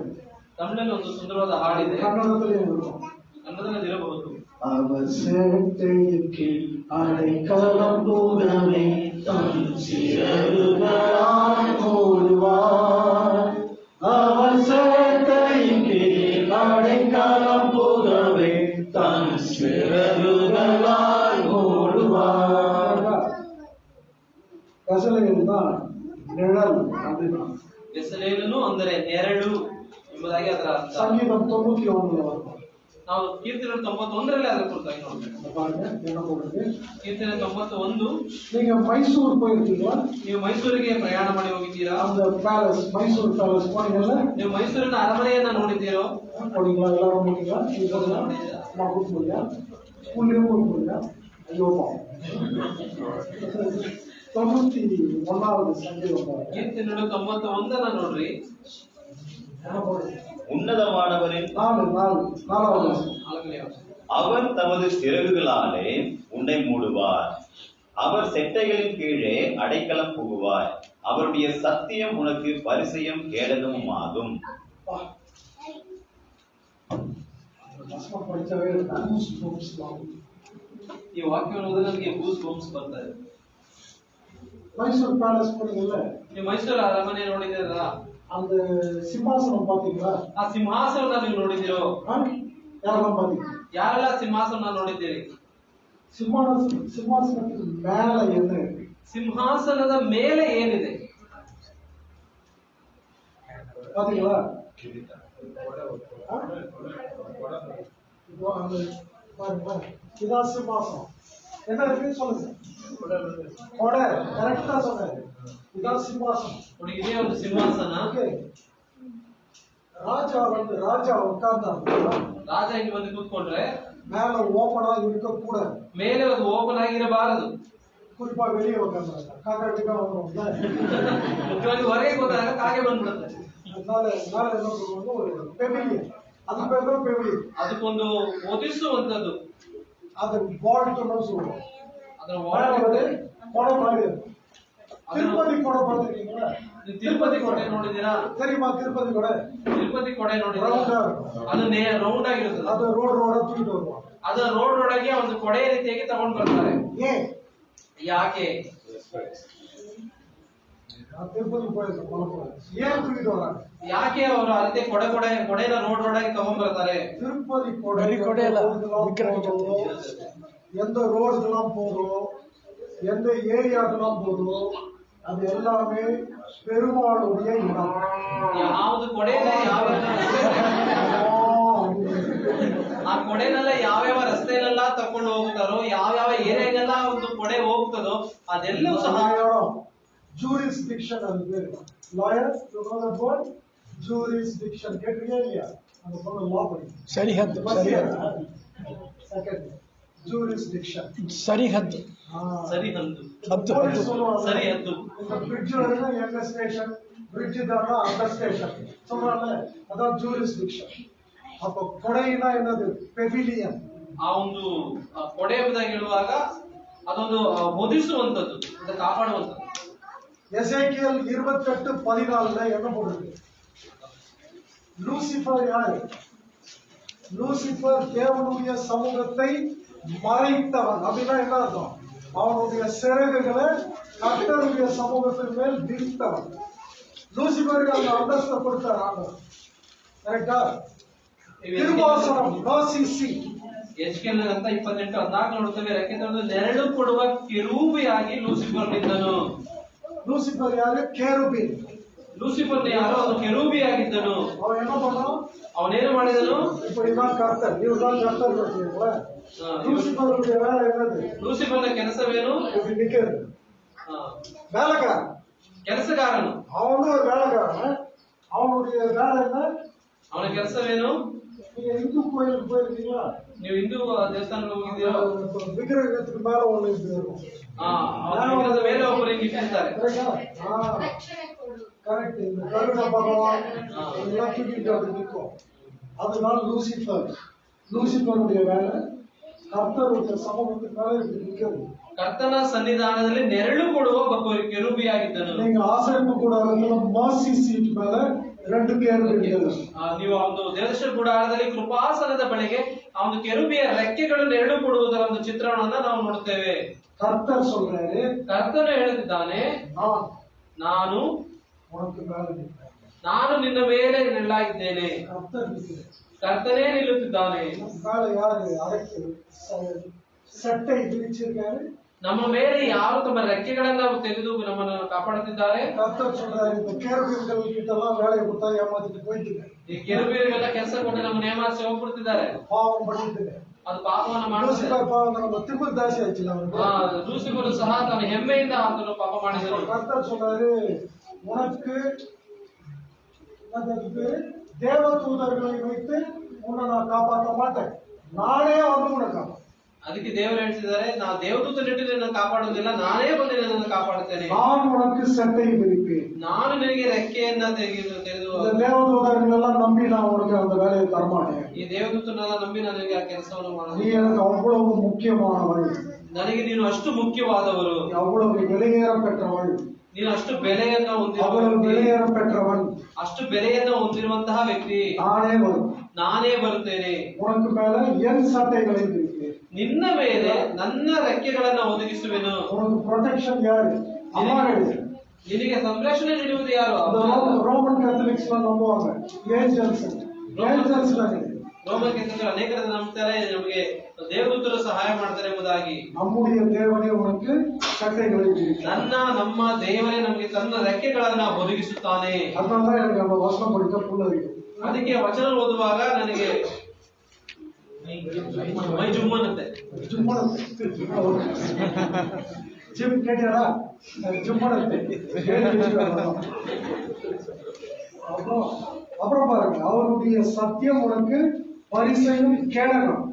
ತಮಿಳಲ್ಲಿ ಒಂದು ಸುಂದರವಾದ ಹಾಡಿದೆ. ಕನ್ನಡದಲ್ಲಿ இருக்கும். ಕನ್ನಡದಲ್ಲಿ ಇರಬಹುದು. அவர் சேட்டைக்கு அடைக்கலம் புகவே தன் சிறகுகளால் மூடுவார். அவர் சேட்டைக்கு அடைக்கலம் புகவே தன் சிறகுகளால் மூடுவார். பெசலேயல்னா நிழல் அப்படின்னா. ಬೆಸಲೇಲನು ಅಂದರೆ ನೆರಳು ಎಂಬುದಾಗಿ ಅದರ ಅರ್ಥ. ಸಂಗೀತம் 91 வரும். ನಾವು ಕೀರ್ತನೆ 91ರಲ್ಲಿ ಅದರ ಕುರಿತಾಗಿ ನೋಡ್ಬೇಕು. பாருங்க என்ன போடுறது. ಕೀರ್ತನೆ 91. நீங்க மைசூர் போயிருக்கீங்களா? ನೀವು ಮೈಸೂರಿಗೆ ಪ್ರಯಾಣ ಮಾಡಿ ಹೋಗಿದ್ದೀರಾ? அந்த பேலஸ், மைசூர் பேலஸ் போனீங்கல்ல? ನೀವು ಮೈಸೂರಿನ ಅರಮನೆಯನ್ನ ನೋಡಿದ್ದೀರೋ? போனீங்களா? எல்லாரும் போனீங்களா? நான் கூட்டு போறியா? ஸ்கூல்லயும் கூட்டு போறியா? ஐயோ 91வது சங்கீதம். ಕೀರ್ತನೆ 91 ನೋಡ್ರಿ. உன்னதமானவரின் 4வது அவர் தமது சிறகுகளாலே உன்னை மூடுவார். அவர் செட்டைகளின் கீழே அடைக்கலம் புகுவார். அவருடைய சத்தியம் உனக்கு பரிசயம் கேடகமும் ஆகும். ಈ ವಾಕ್ಯವನ್ನು ಓದಿದ್ರೆ ನನಗೆ ಗೂಸ್ ಬಂಪ್ಸ್ ಬರ್ತದೆ. மைசூர் பேலஸ் போனீங்கல்ல? ನೀವು ಮೈಸೂರು ಅರಮನೆ ನೋಡಿದ್ದೀರಾ? அந்த சிம்மாசனம் பாத்தீங்களா? ಆ ಸಿಂಹಾಸನ ನೀವು ನೋಡಿದ್ದೀರೋ? யாரெல்லாம் பாத்தீங்க? ಯಾರೆಲ್ಲ ಸಿಂಹಾಸನ ನೋಡಿದ್ದೀರಿ? சிம்மாசனத்துக்கு மேல என்ன இருக்கு? ಸಿಂಹಾಸನದ ಮೇಲೆ ಏನಿದೆ பாத்தீங்களா? இதான் சிம்மாசனம். என்ன இருக்குன்னு சொல்லுங்க. கொடை. கரெக்டா சொன்னேன். இதான் சிம்மாசனம். ನೋಡಿ, ಇದೇ ಒಂದು ಸಿಂಹಾಸನ. ராஜா உட்கார்ந்தாருன்னா ರಾಜ ಇಲ್ಲಿ ಬಂದು ಕೂತ್ಕೊಂಡ್ರೆ மேல ஓபனா இருக்க கூடாது. ಮೇಲೆ ಅದು ಓಪನ್ ಆಗಿರಬಾರದು. குறிப்பா வெளியே உட்கார்ந்தாங்க காக்கா வந்துரும்ல. ಮುಖ್ಯವಾಗಿ ಹೊರಗೆ ಹೋದಾಗ ಕಾಗೆ ಬಂದ್ಬಿಡುತ್ತೆ. அதனால மேல என்ன சொல்லுவாங்க ஒரு பெவிலியன். அது பேர் தான் பெவிலியன். ಅದಕ್ಕೊಂದು ಒದಿಸುವಂತದ್ದು. அது வால்ட் ಅಂತ சொல்லுவாங்க. ಅದರ ವಾಲ್ಟ್ ಕೊಡ ಮಾಡಿ ತಿರುಪತಿ ಕೊಡ பார்த்திருக்கீங்களா? ತಿರುಪತಿ ಕೋಟೆ ನೋಡಿದ್ದೀರಾ? தெரியுமா ತಿರುಪತಿ ಕೊಡೆ? ತಿರುಪತಿ ಕೋಟೆ ನೋಡಿದ್ದೀರಾ? ಅದು ರೌಂಡ್ ಆಗಿರುತ್ತದೆ. ಅದು ರೋಡ್ ತೂಗಿட்டு வருவாங்க. ಅದು ರೋಡ್ ಆಗಿ ಒಂದು ಕೊಡೆಯ ರೀತಿಯಾಗಿ ತಗೊಂಡು ಬರ್ತಾರೆ. ಯಾಕೆ? ತಿರುಪತಿ ಏನ್ ತೂಗಿட்டு வராங்க? ಯಾಕೆ ಅವರು ಅದೇ ಕೊಡೆನ ರೋಡ್ ಆಗಿ ತಗೊಂಡ್ ಬರ್ತಾರೆ? திருப்பதி கொடை எந்த ரோடுக்கெல்லாம் போதும், எந்த ஏரியாக்கெல்லாம் போதும், அது எல்லாமே பெருமாளுடைய இடம். ಯಾವ್ದು ಕೊಡೆನ ಆ ಕೊಡೆನೆಲ್ಲ ಯಾವ್ಯಾವ ರಸ್ತೆಯಲ್ಲೆಲ್ಲ ತಕೊಂಡು ಹೋಗ್ತಾರೋ, ಯಾವ್ಯಾವ ಏರಿಯಾಗೆಲ್ಲ ಒಂದು ಕೊಡೆ ಹೋಗ್ತದೋ ಅದೆಲ್ಲವೂ ಸಹ ஜூரிஸ்டிக்ஷன். அது லாயர் ஜூரிஸ்டிக்ஷன் கேட்டிருக்கீங்க இல்லையா? அந்த பொண்ணு லா படிக்கும். சரிஹத் செகண்ட் ஜூரிஸ்டிக்ஷன் சரிஹத் ಸರಿಹದ್ದು சரிஹத்து. இந்த பிரிட்ஜ் வரைக்கும் எங்க ஸ்டேஷன், பிரிட்ஜ் தானா அந்த ஸ்டேஷன் சொல்றாங்க. அதான் ஜூரிஸ்டிக்ஷன். அப்ப கொடைனா என்னது? பெவிலியன். ಆ ಒಂದು ಕೊಡೆ ಎಂಬುದಾಗಿ ಹೇಳುವಾಗ ಅದೊಂದು ಒದಿಸುವಂತದ್ದು, ಅದು ಕಾಪಾಡುವಂತದ್ದು. எசேக்கியேல் 28:14 என்ன போடுறது? லூசிபர் யாரு? லூசிபர் தேவனுடைய சமூகத்தை மறைத்தவன். அப்படின்னா என்ன அர்த்தம்? அவனுடைய சிறகுகளை கர்த்தருடைய சமூகத்தின் மேல் விரித்தவன். லூசிபருக்கு அந்த அந்தஸ்தை கொடுத்தார் ஆண்டவர். கரெக்டா? திருவாசனம் லாசிசி ಎಜ್ಕೇಲ್ ಅಂತ 28:14 ನೋಡುತ್ತೇವೆ. ಯಾಕೆಂದ್ರೆ ನೆರಳು ಕೊಡುವ ಕೆರೂಬಿಯಾಗಿ ಲೂಸಿಫರ್ ನಿಂತನು. லூசிபர் யாரு? கேருபின். ಲೂಸಿಫರ್ ಯಾರು? ಅವನು ಕೆರೂಬಿ ಆಗಿದ್ದನು. அவன் என்ன பண்ணான்? ಅವನೇನು ಮಾಡಿದನು? இப்படிதான் கர்த்தர், இவர்தான் கர்த்தர் வச்சுக்கோங்கள. லூசிபருடைய வேலை என்னது? ಲೂಸಿಫರ್ನ ಕೆಲಸವೇನು? இப்படி நிக்கிறது. வேலைக்காரன், ಕೆಲಸಗಾರನು. அவனும் ஒரு வேலைக்காரன். அவனுடைய வேலை என்ன? ಅವನ ಕೆಲಸವೇನು? நீங்க இந்து கோயிலுக்கு போயிருக்கீங்களா? ನೀವು ಹಿಂದೂ ದೇವಸ್ಥಾನಕ್ಕೆ ಹೋಗಿದ್ದೀರಾ? விக்கிரகத்துக்கு மேல ஒண்ணு இருக்கும். ವಿಗ್ರಹದ ಮೇಲೆ ಒಬ್ಬರು ಹಿಂಗೆ ಇಟ್ಟಿರ್ತಾರೆ. கரெக்ட். இந்த கருண பகவான் இதெல்லாம் தூக்கிட்டு அப்படி நிற்கும். அதனால லூசிபருடைய வேலை கர்த்தருடைய சமூகத்துக்கு மேல இப்படி நிற்கிறது. ಕರ್ತನ ಸನ್ನಿಧಾನದಲ್ಲಿ ನೆರಳು ಕೊಡುವ ಒಬ್ಬ ಕೆರೂಬಿಯಾಗಿದ್ದನು. நீங்க ஆசரிப்பு கூடாரத்துல மாசி சீட் மேல 2 கேருಬಿಗಳು. ನೀವು ಒಂದು ದೇವದರ್ಶನ ಗುಡಾರದಲ್ಲಿ ಕೃಪಾಸನದ ಬಳಿಗೆ ಆ ಒಂದು ಕೆರೂಬಿಯ ರೆಕ್ಕೆಗಳು ನೆರಳು ಕೊಡುವುದರ ಒಂದು ಚಿತ್ರಣವನ್ನ ನಾವು ನೋಡುತ್ತೇವೆ. கர்த்தர் சொல்றாரு, ಕರ್ತನು ಹೇಳುತ್ತಿದ್ದಾನೆ, ನಾನು உனக்கு மேல நிற்பேன். ನಾನು ನಿನ್ನ ಮೇಲೆ ನೆರಳಾಗಿದ್ದೇನೆ. ಕರ್ತನೇ ನಿಲ್ಲುತ್ತಿದ್ದಾನೆ. மேல யாரு அடக்கி சட்டை விரிச்சிருக்காரு? ನಮ್ಮ ಮೇಲೆ ಯಾರು ತಮ್ಮ ರೆಕ್ಕೆಗಳನ್ನ ತೆಗೆದು ನಮ್ಮನ್ನು ಕಾಪಾಡುತ್ತಿದ್ದಾರೆ. கர்த்தர் சொல்றாரு, இந்த கேருபிகள் கிட்ட எல்லாம் வேலையை கொடுத்தா ஏமாத்திட்டு போயிட்டுங்க. ಈ ಕೆರೂಬಿಗಳಿಗೆಲ್ಲ ಕೆಲಸ ಕೊಟ್ಟು ನಮ್ಮನ್ನು ಏಮಾರಿಸಿ ಹೋಗ್ಬಿಡ್ತಿದ್ದಾರೆ. பாவம் பண்ணிட்டுங்க. ಅದು ಪಾಪವನ್ನು ಮಾಡುತ್ತಾರೆ. நம்ம திமிர்தாசி ஆச்சுல அவனுக்கு. ಲೂಸಿಫರ್ ಸಹ ತನ್ನ ಹೆಮ್ಮೆಯಿಂದ ಆತನು ಪಾಪ ಮಾಡಿದನು. கர்த்தர் சொல்றாரு, உனக்கு தேவ தூதர்களை வைத்து உன்னை நான் காப்பாற்ற மாட்டேன், நானே வந்து உன்னை காப்பாற்ற. ಅದಕ್ಕೆ ದೇವರು ಹೇಳ್ತಿದ್ದಾರೆ, ನಾ ದೇವದೂತನಿಟ್ಟು ನಿನ್ನನ್ನು ಕಾಪಾಡುವುದಿಲ್ಲ, ನಾನೇ ಬಂದು ನಿನ್ನನ್ನು ಕಾಪಾಡುತ್ತೇನೆ. நான் உனக்கு சட்டை விரிப்பேன். ನಾನು ನಿನಗೆ ರೆಕ್ಕೆಯನ್ನ ತೆಗೆದು இந்த தேவதூதர்களெல்லாம் நம்பி நான் உனக்கு அந்த வேலையை தரமாட்டேன். ಈ ದೇವದೂತನೆಲ್ಲ ನಂಬಿ ನನಗೆ ಆ ಕೆಲಸವನ್ನು ಮಾಡು. நீ எனக்கு அவ்வளவு முக்கியமானவள், ನನಗೆ ನೀನು ಅಷ್ಟು ಮುಖ್ಯವಾದವರು, அவ்வளவு வெளியேற பெற்றவள், ನೀನು ಅಷ್ಟು ಬೆಲೆಯನ್ನ அவ்வளவு வெளியேற பெற்றவள், ಅಷ್ಟು ಬೆಲೆಯನ್ನ ಹೊಂದಿರುವಂತಹ ವ್ಯಕ್ತಿ. நானே ಬರುತ್ತೇನೆ. உனக்கு மேல என் சட்டைகளை விரிப்பேன். ನಿನ್ನ ಮೇಲೆ ನನ್ನ ರೆಕ್ಕೆಗಳನ್ನ ಒದಗಿಸುವೆನು. உனக்கு ப்ரொடெக்ஷன் யாரு? ನಿನಗೆ ಸಂರಕ್ಷಣೆ ನೀಡುವುದು ಯಾರು? ரோமன் கேத்தலிக்ஸ் நம்புவாங்க ஏஞ்சல்ஸ். ರೋಮನ್ ಕ್ಯಾಥಲಿಕ್ ಅನೇಕರು ನಂಬುತ್ತಾರೆ, ನಮಗೆ ದೇವದೂತರು ಸಹಾಯ ಮಾಡ್ತಾರೆ ಎಂಬುದಾಗಿ. நம்முடைய தேவனே உனக்கு சட்டைகளை விரிப்பார். ನಮ್ಮ ದೇವರೇ ನಮಗೆ ತನ್ನ ರೆಕ್ಕೆಗಳನ್ನ ಒದಗಿಸುತ್ತಾನೆ. அதனால எனக்கு அந்த வசனம் படிக்க புல்லரிக்கும். ಅದಕ್ಕೆ ವಚನ ಓದುವಾಗ ನನಗೆ ಮೈ ಜುಮ್ಮನ್ನುತ್ತೆ. ಜಿಮ್ ಕೇಳ್ಯಾರ? ಜುಮ್ಮನಂತೆ. அப்புறம் பாருங்க, அவருடைய சத்தியம் உனக்கு பரிசையும் கேடகம்.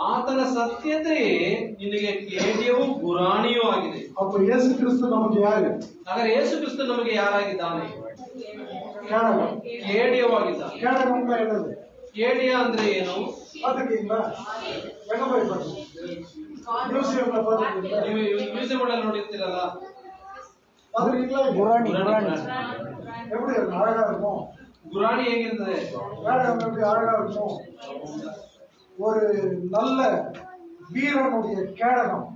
ಆತನ ಸತ್ಯತೆಯೇ ನಿನಗೆ ಕೇಡಿಯೂ ಗುರಾಣಿಯೂ ಆಗಿದೆ. அப்ப இயேசு கிறிஸ்து நமக்கு யாரு? ಹಾಗಾದ್ರೆ ಯೇಸು ಕ್ರಿಸ್ತ ನಮಗೆ ಯಾರಾಗಿದ್ದಾನೆ? கேடகம். ಕೇಡಿಯವಾಗಿದ್ದಾನೆ. கேடகம்னா என்னது? ಕೇಡಿಯ ಅಂದ್ರೆ ಏನು? பாத்துக்கீங்களா? எங்க போய் பாருங்க, மியூசியம்ல பாத்துக்கீங்களா? ನೀವು ಮ್ಯೂಸಿಯಂ ಅಲ್ಲಿ ನೋಡಿರ್ತೀರಲ್ಲ, பாத்துக்கீங்களா? ಗುರಾಣಿ எப்படி இருக்கும்? அழகா இருக்கும். ಗುರಾಣಿ ಹೇಗಿರ್ತದೆ? கேடகம் எப்படி அழகா இருக்கும்? ஒரு நல்ல வீரனுடைய கேடகம்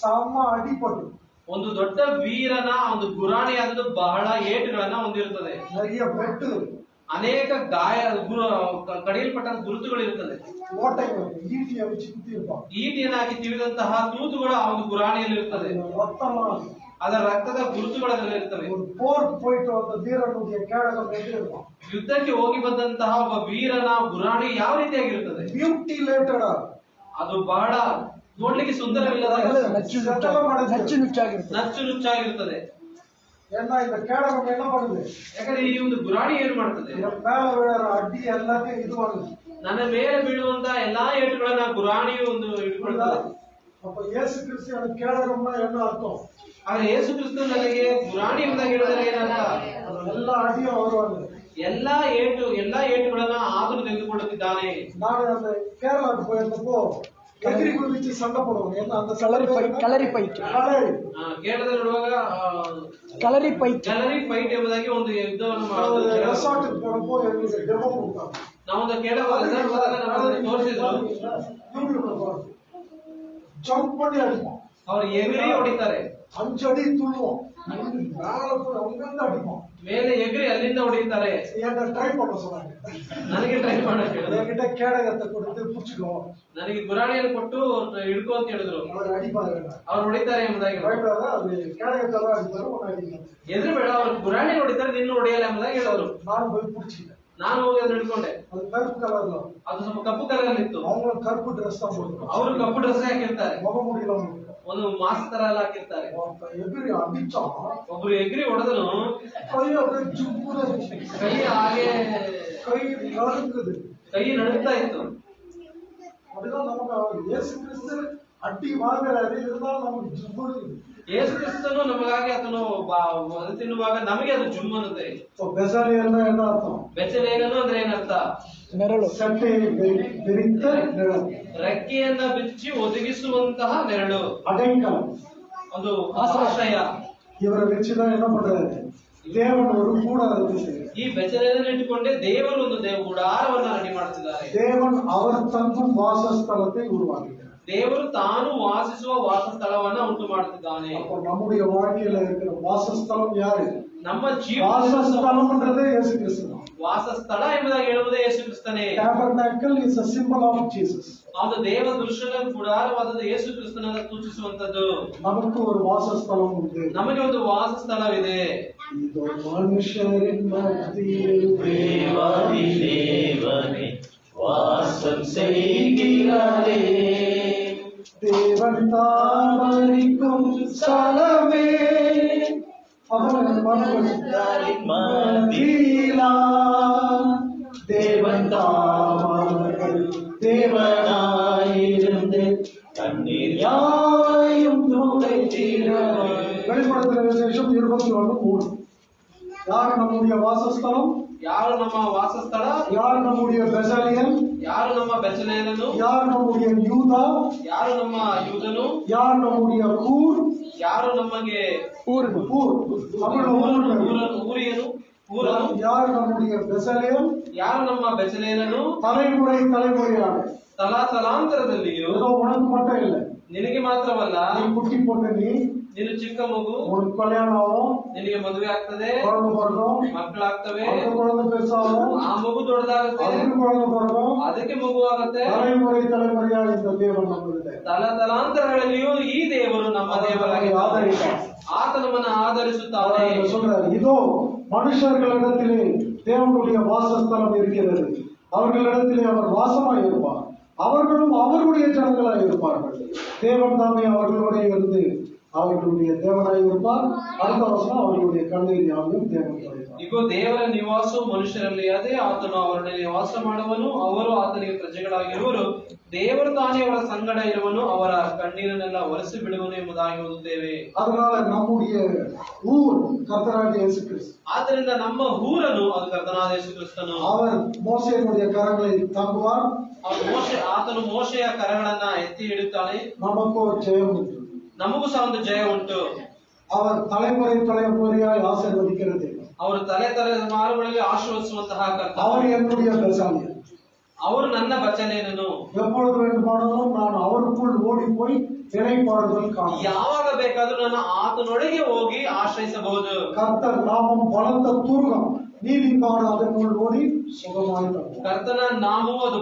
செம்ம ಅಡಿಪಟ್ಟು, ಒಂದು ದೊಡ್ಡ ವೀರನ ಒಂದು ಗುರಾಣಿ ಆದದ್ದು ಬಹಳ ಏಟುಗಳನ್ನ ಹೊಂದಿರುತ್ತದೆ. நிறைய வெட்டு, ಅನೇಕ ಗಾಯ, ಕಡಿಯಲ್ಪಟ್ಟ ಗುರುತುಗಳು ಇರುತ್ತದೆ. ஓட்டைகள், ஈட்டியை வச்சு குத்தி இருப்பான். ಈಟಿಯನ್ನು ಹಾಕಿ ತಿವಿದಂತಹ ತೂತುಗಳು ಆ ಒಂದು ಗುರಾಣಿಯಲ್ಲಿ ಇರುತ್ತದೆ. ரத்தம், ಅದರ ರಕ್ತದ ಗುರುತುಗಳು ಅದರಲ್ಲಿ ಇರ್ತವೆ. ஒரு போர் போயிட்டு வந்த வீரனுடைய கேடகம் எப்படி இருக்கும்? ಯುದ್ಧಕ್ಕೆ ಹೋಗಿ ಬಂದಂತಹ ಒಬ್ಬ ವೀರನ ಗುರಾಣಿ ಯಾವ ರೀತಿಯಾಗಿರುತ್ತದೆ? ಬ್ಯೂಟಿಲೇಟೆಡ್, ಅದು ಬಹಳ ನೋಡ್ಲಿಕ್ಕೆ ಸುಂದರವಿಲ್ಲದ ನಚ್ಚು ನುಚ್ಚಾಗಿರುತ್ತದೆ. ஏன்னா இந்த கேடகம் என்ன பண்ணுது? ಯಾಕಂದ್ರೆ ಈ ಒಂದು ಗುರಾಣಿ ಏನು ಮಾಡ್ತದೆ? மேல விழுற அடி எல்லாத்தையும் இது பண்ணுது. ನನ್ನ ಮೇಲೆ ಬೀಳುವಂತ ಎಲ್ಲಾ ಏಟುಗಳನ್ನ ಗುರಾಣಿಯು ಒಂದು ಇಟ್ಕೊಳ್ತದೆ. அப்ப இயேசு கிறிஸ்து கேடகம்னா என்ன அர்த்தம்? ಆದ್ರೆ ಯೇಸು ಕ್ರಿಸ್ತ ನನಗೆ ಗುರಾಣಿ ಎಂಬುದಾಗಿ ಹೇಳಿದರೆ ಏನಂತ? எல்லா அடியும் வருவாங்க. ಎಲ್ಲಾ ಏಟುಗಳನ್ನ ಆತನು ತೆಗೆದುಕೊಳ್ಳುತ್ತಿದ್ದಾನೆ. நான் அந்த கேரளாவுக்கு போயிருந்தப்போ எதிரி குதிச்சு சண்டை போடுவாங்க. என்ன அந்த ಕಲರಿ ಪೈಟ್ ಕೇರಳದಲ್ಲಿ ನೋಡುವಾಗ ಕಲರಿ ಪೈಟ್ ಎಂಬುದಾಗಿ ಒಂದು ಯುದ್ಧವನ್ನು ಮಾಡೋದು. ರೆಸಾರ್ಟ್ போறப்போ எங்களுக்கு டெமோ கொடுத்தாங்க. ನಾವೊಂದು ತೋರಿಸಿದ್ರು. ஜம்ப் பண்ணி அடிப்போம், ಅವ್ರು ಎಗರಿ ಹೊಡಿತಾರೆ. 5 அடி துள்ளுவோம், மேல போய் அங்கங்க அடிப்போம். ಮೇಲೆ ಎಗರಿ ಅಲ್ಲಿಂದ ಹೊಡಿತಾರೆ. என்கிட்ட ட்ரை பண்ண சொன்னாங்க. ನನಗೆ ಟ್ರೈ ಮಾಡಕ್ಕೆ ಹೇಳಿದ್ರು. என்கிட்ட கேடகத்தை கொடுத்து புடிச்சுக்கோ, ನನಗೆ ಗುರಾಣಿಯನ್ನು ಕೊಟ್ಟು ಹಿಡ್ಕೋ ಅಂತ ಹೇಳಿದ್ರು. அவர் அடிப்பாரு, ಅವ್ರು ಹೊಡಿತಾರೆ ಎಂಬುದಾಗಿ. பயப்படாத, அது கேடகத்தெல்லாம் அடிப்பாரு, உன்னை அடிப்பாரு. ಎದುರು ಬೇಡ, ಅವ್ರು ಗುರಾಣಿ ಹೊಡಿತಾರೆ, ನಿನ್ನ ಹೊಡೆಯಲ್ಲ ಎಂಬುದಾಗಿ ಹೇಳೋರು. ನಾನು போய் புடிச்சிட்டேன். ನಾನು ಹೋಗಿ ಅದನ್ನ ಹಿಡ್ಕೊಂಡೆ. அது கருப்பு கலர்ல, ಅದು ಸ್ವಲ್ಪ ಕಪ್ಪು ಕಲರ್ ಇತ್ತು. அவங்க கருப்பு ட்ரெஸ் தான் போட்டுருக்காங்க, ಅವರು ಕಪ್ಪು ಡ್ರೆಸ್ ಹಾಕಿರ್ತಾರೆ, முகமூடிலாம் ಒಂದು ಮಾಸ್ಕ್ ತರ ಎಲ್ಲ ಹಾಕಿರ್ತಾರೆ. எதிரி அடிச்சான், ಒಬ್ರು ಎಗರಿ ಹೊಡೆದನು, கை அப்படியே ஜும்முன்னு இருந்துச்சு. ಕೈ ಹಾಗೆ கை நடுங்குது. ಕೈ ನಡುಗ್ತಾ ಇತ್ತು. அப்படிதான் நமக்கு இயேசு கிறிஸ்து அடி வாங்குறாரு, இருந்தாலும் நமக்கு ஜும்முன்னு. ಯೇಸು ಕ್ರಿಸ್ತನು ನಮಗಾಗಿ ಆತನು ಅದು ತಿನ್ನುವಾಗ ನಮಗೆ ಅದು ಜುಮ್ ಅನ್ನುತ್ತೆ. பெசாலியல்னா என்ன அர்த்தம்? ಬೆಚ್ಚಲೇಗನು ಅಂದ್ರೆ ಏನರ್ಥ? ನೆರಳು, சட்டை விரித்த நிழல், ರೆಕ್ಕೆಯನ್ನ ಬಿಚ್ಚಿ ಒದಗಿಸುವಂತಹ ನೆರಳು, அடைக்கலம், ಒಂದು ಆಶ್ರಯ. இவரை வச்சுதான் என்ன பண்றாரு? தேவன் ஒரு கூடாரத்தை செய்கிறார். ಈ ಬೆಚ್ಚಲೆಯನ್ನು ಇಟ್ಟುಕೊಂಡೇ ದೇವರು ಒಂದು ಗುಡಾರವನ್ನ ರೆಡಿ ಮಾಡುತ್ತಿದ್ದಾರೆ. தேவன் அவர் தங்கும் வாசஸ்தலத்தை உருவாக்குகிறார். ದೇವರು ತಾನು ವಾಸಿಸುವ ವಾಸಸ್ಥಳವನ್ನ ಉಂಟು ಮಾಡುತ್ತಿದ್ದಾನೆ. அப்போ நம்முடைய வாழ்க்கையில இருக்கிற வாசஸ்தலம் யாரு? ನಮ್ಮ ಜೀವ வாசஸ்தலம்ன்றதே இயேசு கிறிஸ்து தான். ವಾಸಸ್ಥಳ ಎಂಬುದಾಗಿ ಹೇಳುವುದೇ ಯೇಸು ಕ್ರಿಸ್ತನೇ. Tabernacle is a symbol of Jesus. ಅದು ದೇವ ದೃಶ್ಯದ ಗುಡಾರವಾದದ್ದು ಯೇಸು ಕ್ರಿಸ್ತನನ್ನ ಸೂಚಿಸುವಂತದ್ದು. நமக்கு ஒரு வாசஸ்தலம் உண்டு. ನಮಗೆ ಒಂದು ವಾಸಸ್ಥಳವಿದೆ. இதோ மனுஷரின் மத்தியில் தேவாதி தேவனே வாசம் செய்கிறாரே, தேவன் தாமரிக்கும் ஸ்தலமே, அவன் மனுஷரின் மத்தியிலா, தேவன் தாமர்கள் தேவனாயிருந்து கண்ணீர் யாயும் துடைத்தீரவே. வெளிப்படுத்தின விசேஷம் 21:3. யார் நம்முடைய வாசஸ்தலம்? ಯಾರು ನಮ್ಮ ವಾಸಸ್ಥಳ? யார் நம்முடைய பெசாலியன்? ಯಾರು ನಮ್ಮ ಬೆಚಲೇಲನು? யார் நம்முடைய யூதா? ಯಾರು ನಮ್ಮ ಯೂದನು? யார் நம்முடைய கூர்? ಯಾರು ನಮಗೆ கூர் தமிழ்ல ಊರಿಯನು? யார் நம்முடைய பெசாலியன்? ಯಾರು ನಮ್ಮ ಬೆಚಲೇಲನು? தலைமுறை தலைமுறையாக, ತಲಾಂತರದಲ್ಲಿಯೂ, ஏதோ உனக்கு மட்டும் இல்ல, ನಿನಗೆ ಮಾತ್ರವಲ್ಲ, நீ குட்டி போட்டு ನೀನು ಚಿಕ್ಕ ಮಗು, உனக்கு கல்யாணம் ஆகும், ನಿನಗೆ ಮದುವೆ ಆಗ್ತದೆ, குழந்தை பிறக்கும், ಮಕ್ಕಳಾಗ್ತವೆ, அந்த குழந்தை பெருசாகும், ಆ ಮಗು ದೊಡ್ಡದಾಗುತ್ತೆ, அதுக்கு குழந்தை பிறக்கும், ಅದಕ್ಕೆ ಮಗು ಆಗುತ್ತೆ. தலைமுறை தலைமுறையாக இந்த தேவன் நம்மளுடைய ತಲಾಂತರಗಳಲ್ಲಿಯೂ ಈ ದೇವರು ನಮ್ಮ ದೇವರಾಗಿದ್ದಾನೆ. ಆತ ನಮ್ಮನ್ನು ಆಧರಿಸುತ್ತಾನೆ. சொல்றாரு, இதோ மனுஷர்களிடத்திலே தேவனுடைய வாசஸ்தலம் இருக்கிறது, அவர்களிடத்திலே அவர் வாசமாய் இருப்பார், அவர்களும் அவர்களுடைய ஜனங்களாய் இருப்பார்கள், தேவன் தாமே அவர்களுடைய இருந்து அவர்களுடைய தேவனாய் இருப்பார். அடுத்த வருஷம் அவர்களுடைய கண்ணீர் யாவையும் தேவன் ಇಗೋ ದೇವರ ನಿವಾಸವು ಮನುಷ್ಯರಲ್ಲಿ ಅದೇ, ಆತನು ಅವರೊಡನೆ ವಾಸ ಮಾಡುವನು, ಅವರು ಆತನಿಗೆ ಪ್ರಜೆಗಳಾಗಿರುವರು, ದೇವರು ತಾನೇ ಅವರ ಸಂಗಡ ಇರುವನು, ಅವರ ಕಣ್ಣೀರನ್ನೆಲ್ಲ ಒರೆಸಿ ಬಿಡುವನು ಎಂಬುದಾಗಿ ಓದುತ್ತೇವೆ. அதனால நம்முடைய ஊர் கர்த்தராகிய இயேசு கிறிஸ்து. ಆದ್ದರಿಂದ ನಮ್ಮ ಊರನು ಅದು ಕರ್ತನಾದ ಯೇಸು ಕ್ರಿಸ್ತನು. அவர் மோசேயினுடைய கரங்களை தாங்குவார். ಆತನು ಮೋಶೆಯ ಕರಗಳನ್ನ ಎತ್ತಿ ಹಿಡಿತಾನೆ. நமக்கோ ஜெயம் உண்டு. ನಮಗೂ ಸಹ ಒಂದು ಜಯ ಉಂಟು. அவர் தலைமுறையாய் ஆசீர்வதிக்கிறது. ಅವರು ತಲೆಮಾರುಗಳಲ್ಲಿ ಆಶೀರ್ವದಿಸುವಂತಹ ಕರ್ತ. அவர் என்னுடைய பெசாலியன். ಅವರು ನನ್ನ ಬಚನೇನನು. எப்பொழுது வேண்டுமானாலும் நான் அவருக்குள் ஓடி போய் இளைப்பாறுதல் காண. ಯಾವಾಗ ಬೇಕಾದ್ರೂ ನಾನು ಆತನೊಳಗೆ ಹೋಗಿ ಆಶ್ರಯಿಸಬಹುದು. கர்த்தர் நாமம் பலத்த துருகம், நீதிமான் அதனுள் ஓடி சுகமாய் தங்குவான். ಕರ್ತನ ನಾಮವು ಅದು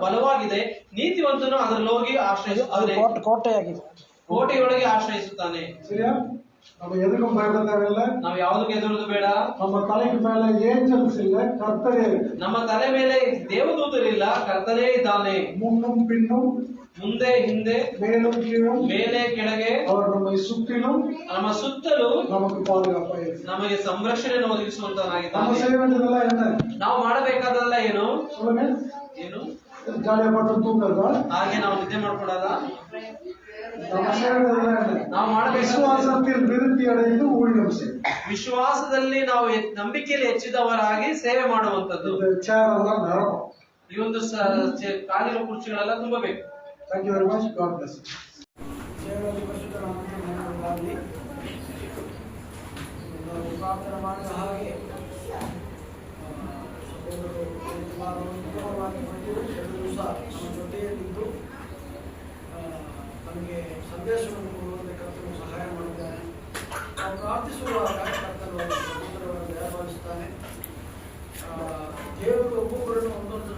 ಬಲವಾಗಿದೆ, ನೀತಿವಂತನು ಅದರಲ್ಲಿ ಹೋಗಿ ಆಶ್ರಯಿಸುತ್ತಾನೆ. ಕೋಟೆಯಾಗಿದೆ, ಕೋಟೆಯೊಳಗೆ ಆಶ್ರಯಿಸುತ್ತಾನೆ. சரியா? நம்ம எதுக்கும் பயப்பட தேவையில்லை. ನಾವು ಯಾವುದಕ್ಕೆ ಹೆದರುವುದು ಬೇಡ. நம்ம தலைக்கு மேல ஏஞ்சல்ஸ் இல்ல, கர்த்தரே. ನಮ್ಮ ತಲೆ ಮೇಲೆ ದೇವದೂತರಿಲ್ಲ, ಕರ್ತನೇ ಇದ್ದಾನೆ. முன்னும் பின்னும், ಮುಂದೆ ಹಿಂದೆ, மேலும் கீழும், ಮೇಲೆ ಕೆಳಗೆ, அவர் நம்மை சுற்றிலும், ನಮ್ಮ ಸುತ್ತಲೂ நமக்கு பாதுகாப்பாக இருக்கிறார். ನಮಗೆ ಸಂರಕ್ಷಣೆಯನ್ನು நம்ம ಒದಗಿಸುವಂತನಾಗಿದ್ದಾನೆ. செய்ய வேண்டியதெல்லாம் என்ன? ನಾವು ಮಾಡಬೇಕಾದಲ್ಲ ಏನು? சொல்லுங்க. ಏನು? ஜாலியா பட்டு தூங்குறதா? ಹಾಗೆ ನಾವು ನಿದ್ದೆ ಮಾಡ್ಕೊಡೋದ? நம்ம செய்ய வேண்டியதெல்லாம் என்ன? ನಾವು ಮಾಡಬೇಕು. விசுவாசத்தில் விருத்தி அடைந்து ஊழியம் செய்யும். ವಿಶ್ವಾಸದಲ್ಲಿ ನಾವು ನಂಬಿಕೆಯಲ್ಲಿ ಹೆಚ್ಚಿದವರಾಗಿ ಸೇವೆ ಮಾಡುವಂತದ್ದು. இந்த சேரெல்லாம் நிரப்பம். ಈ ಒಂದು ಕಾಲಿನ ಕುರ್ಚಿಗಳೆಲ್ಲ ತುಂಬಬೇಕು. Thank you very much. God bless you. ಪ್ರಾರ್ಥನೆ ಮಾಡಿದ ಹಾಗೆ ನಮ್ಮ ಜೊತೆಯಲ್ಲಿದ್ದು ನಮಗೆ ಸಂದೇಶವನ್ನು ಕೊಡುವಂತೆ ಕರ್ತನು ಸಹಾಯ ಮಾಡಿದ್ದಾನೆ. ನಾವು ಪ್ರಾರ್ಥಿಸುವಾಗ ಕರ್ತನು ದಯಪಾಲಿಸುತ್ತಾನೆ. ದೇವರು ಒಬ್ಬೊಬ್ಬರನ್ನು ಒಂದೊಂದು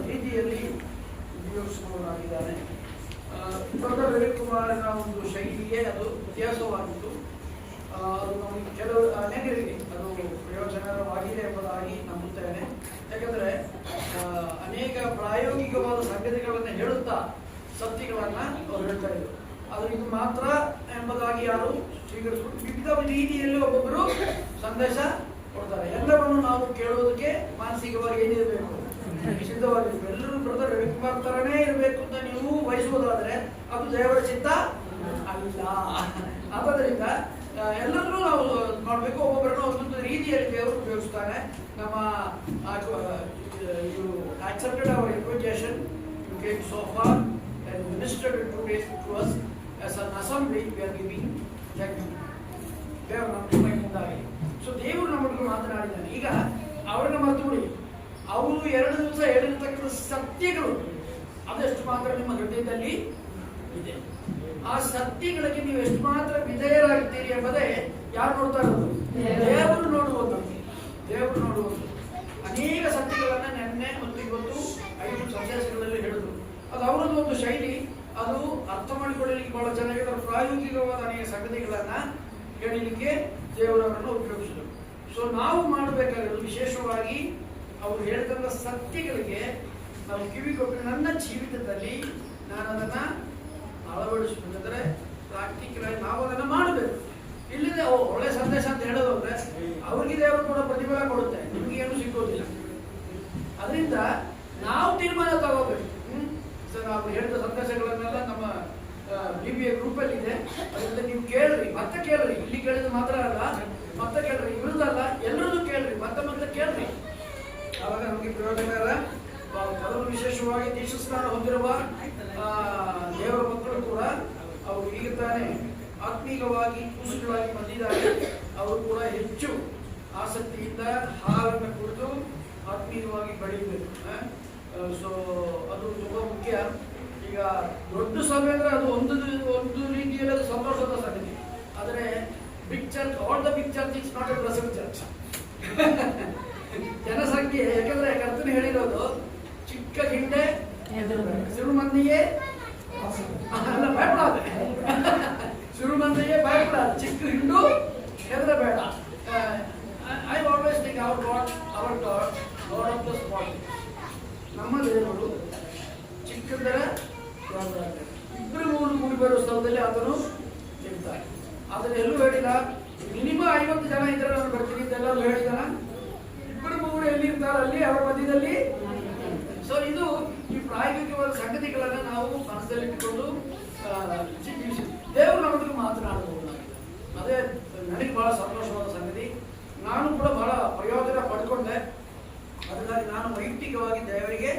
ರೀತಿಯಲ್ಲಿ ಉಪಯೋಗಿಸುವವನಾಗಿದ್ದಾನೆ. ಬ್ರದರ್ ರವಿಕುಮಾರನ ಒಂದು ಶೈಲಿಯೇ ಅದು ವ್ಯತ್ಯಾಸವಾಗಿತ್ತು. ಅದು ನಮಗೆ ಅನೇಕರಿಗೆ ಅದು ಪ್ರಯೋಜನವಾಗಿದೆ ಎಂಬುದಾಗಿ ನಂಬುತ್ತೇನೆ. ಯಾಕಂದರೆ ಅನೇಕ ಪ್ರಾಯೋಗಿಕವಾದ ಸಂಗತಿಗಳನ್ನು ಹೇಳುತ್ತಾ ಸತ್ಯಗಳನ್ನು ಅವರು ಹೇಳ್ತಾ ಇದ್ರು. ಅದು ಇದು ಮಾತ್ರ ಎಂಬುದಾಗಿ ಯಾರು ಸ್ವೀಕರಿಸಿಕೊಂಡು ವಿವಿಧ ರೀತಿಯಲ್ಲಿ ಒಬ್ಬೊಬ್ಬರು ಸಂದೇಶ ಕೊಡ್ತಾರೆ. ಎಲ್ಲವನ್ನು ನಾವು ಕೇಳುವುದಕ್ಕೆ ಮಾನಸಿಕವಾಗಿ ಏನಿರಬೇಕು, ಸಿದ್ಧವಾಗಿರ್ಬೇಕು. ಎಲ್ಲರೂ ಬ್ರದರ್ ರವಿಕುಮಾರ್ ತರನೇ ಇರಬೇಕು ಅಂತ ನೀವು ಬಯಸುವುದಾದ್ರೆ ಅದು ದೇವರ ಚಿತ್ತ ಅಲ್ಲ. ಆದ್ದರಿಂದ ಎಲ್ಲರೂ ನಾವು ಮಾಡಬೇಕು. ಒಬ್ಬೊಬ್ಬರನ್ನು ಒಂದೊಂದು ರೀತಿಯಲ್ಲಿ ದೇವರು ಉಪಯೋಗಿಸ್ತಾನೆ. ನಮ್ಮ you accepted our invitation, you came so far and ministered 2 days to us as an assembly. We are giving thank you. ದೇವರು ನಮ್ಮ ಮಹಿಮೆಯಿಂದಾಗಿ. ಸೊ ದೇವರು ನಮ್ಮೊಟ್ಟಿಗೆ ಮಾತನಾಡಿದ್ದಾನೆ. ಈಗ ಅವರನ್ನ ಮರೆತುಬಿಡಿ. ಅವರು 2 ದಿವಸ ಹೇಳಿರ್ತಕ್ಕಂಥ ಸತ್ಯಗಳು ಅದೆಷ್ಟು ಮಾತ್ರ ನಿಮ್ಮ ಹೃದಯದಲ್ಲಿ ಇದೆ. ಆ ಸತ್ಯಗಳಿಗೆ ನೀವು ಎಷ್ಟು ಮಾತ್ರ ವಿಧೇಯರಾಗಿದ್ದೀರಿ ಎಂಬುದೇ ಯಾರು ನೋಡ್ತಾ ಇರೋದು? ದೇವರು ನೋಡುವುದು. ದೇವರು ನೋಡುವುದು. ಅನೇಕ ಸತ್ಯಗಳನ್ನ ನಿನ್ನೆ ಮತ್ತು ಇವತ್ತು 5 ಸಂದೇಶಗಳಲ್ಲಿ ಹೇಳಿದ್ರು. ಅದು ಅವರದ್ದು ಒಂದು ಶೈಲಿ. ಅದು ಅರ್ಥ ಮಾಡಿಕೊಳ್ಳಲಿಕ್ಕೆ ಬಹಳ ಚೆನ್ನಾಗಿದೆ. ಪ್ರಾಯೋಗಿಕವಾದ ಅನೇಕ ಸಂಗತಿಗಳನ್ನ ಹೇಳಲಿಕ್ಕೆ ದೇವರವರನ್ನು ಉಪಯೋಗಿಸಿದರು. ಸೊ ನಾವು ಮಾಡಬೇಕಾಗಿರೋದು ವಿಶೇಷವಾಗಿ ಅವರು ಹೇಳಿದಂಥ ಸತ್ಯಗಳಿಗೆ ನಾವು ಕಿವಿ ಕೊಟ್ಟು ನನ್ನ ಜೀವಿತದಲ್ಲಿ ನಾನು ಅದನ್ನ ಅಳವಡಿಸಬೇಕಂದ್ರೆ ಪ್ರಾಕ್ಟಿಕಲ್ ಆಗಿ ನಾವು ಅದನ್ನ ಮಾಡಬೇಕು. ಇಲ್ಲಿದೆ ಒಳ್ಳೆ ಸಂದೇಶ ಅಂತ ಹೇಳೋದು ಅಂದ್ರೆ ಅವ್ರಿಗೆ ದೇವರು ಕೂಡ ಪ್ರತಿಫಲ ಕೊಡುತ್ತೆ, ನಿಮ್ಗೆ ಏನು ಸಿಗೋದಿಲ್ಲ. ಅದರಿಂದ ನಾವು ತೀರ್ಮಾನ ತಗೋಬೇಕು. ನಾವು ಹೇಳಿದ ಸಂದೇಶಗಳನ್ನೆಲ್ಲ ನಮ್ಮ BBA ಗ್ರೂಪ್ ಅಲ್ಲಿ ಇದೆ. ಅದರಿಂದ ನೀವು ಕೇಳ್ರಿ, ಮತ್ತೆ ಕೇಳ್ರಿ. ಇಲ್ಲಿ ಕೇಳಿದ ಮಾತ್ರ ಅಲ್ಲ, ಮತ್ತೆ ಕೇಳ್ರಿ. ಇವ್ರದಲ್ಲ, ಎಲ್ಲರದ್ದು ಕೇಳ್ರಿ, ಮತ್ತೆ ಕೇಳ್ರಿ. ಆವಾಗ ನಮಗೆ ಪ್ರಯೋಜನ. ಮೊದಲು ವಿಶೇಷವಾಗಿ ದೀಕ್ಷಾಸ್ನಾನ ಹೊಂದಿರುವ ದೇವರ ಮಕ್ಕಳು ಕೂಡ ಅವರು ಈಗ ತಾನೇ ಆತ್ಮೀಕವಾಗಿ ಕೂಸುಗಳಾಗಿ ಬಂದಿದ್ದಾರೆ. ಅವರು ಕೂಡ ಹೆಚ್ಚು ಆಸಕ್ತಿಯಿಂದ ಹಾಲನ್ನು ಕುಡಿದು ಆತ್ಮೀಯವಾಗಿ ಬೆಳೆಯಬೇಕು. ಸೊ ಅದು ತುಂಬಾ ಮುಖ್ಯ. ಈಗ ದೊಡ್ಡ ಸಭೆ ಅಂದ್ರೆ ಅದು ಒಂದು ರೀತಿಯಲ್ಲಿ ಅದು ಸಂತೋಷದ ಸಂಗತಿ. ಆದರೆ big church, all the big church is not a blessed church. ಜನಸಂಖ್ಯೆ, ಯಾಕಂದ್ರೆ ಕರ್ತನು ಹೇಳಿರೋದು ಚಿಕ್ಕ ಗಿಂಡೆ ಸಿರು ಮಂದಿಗೆ ಅಲ್ಲ ಭಯಪಡಾದೆ, ಸಿರು ಮಂದಿಗೆ ಭಯಪಡಾದೆ, ಚಿಕ್ಕ ಹಿಂಡು ಹೆದರಬೇಡ. I always think our God of the spot. ನಮ್ಮ ದೇವರು ಚಿಕ್ಕಂದರೆ ಇಬ್ಬರು 3 ಕೂಡಿ ಬರುವ ಸ್ಥಳದಲ್ಲಿ ಆತನು ಇರ್ತಾರೆ. ಅದನ್ನ ಎಲ್ಲೂ ಹೇಳಿಲ್ಲ ಮಿನಿಮಮ್ 50 ಜನ ಇದ್ರೆ ನಾನು ಬರ್ತೀನಿ, ಇದೆಲ್ಲ ಹೃದಯದಲ್ಲಿಟ್ಟುಕೊಂಡು ಜೀವಿಸಿ ದೇವರು ನಮ್ಮೊಟ್ಟಿಗೆ ಮಾತನಾಡಬಹುದು. ಅದೇ ನನಗೆ ಬಹಳ ಸಂತೋಷವಾದ ಸಂಗತಿ. ನಾನು ಕೂಡ ಬಹಳ ಪ್ರಯೋಜನ ಪಡ್ಕೊಂಡೆ. ಅದಕ್ಕಾಗಿ ನಾನು ವೈಯಕ್ತಿಕವಾಗಿ ದೇವರಿಗೆ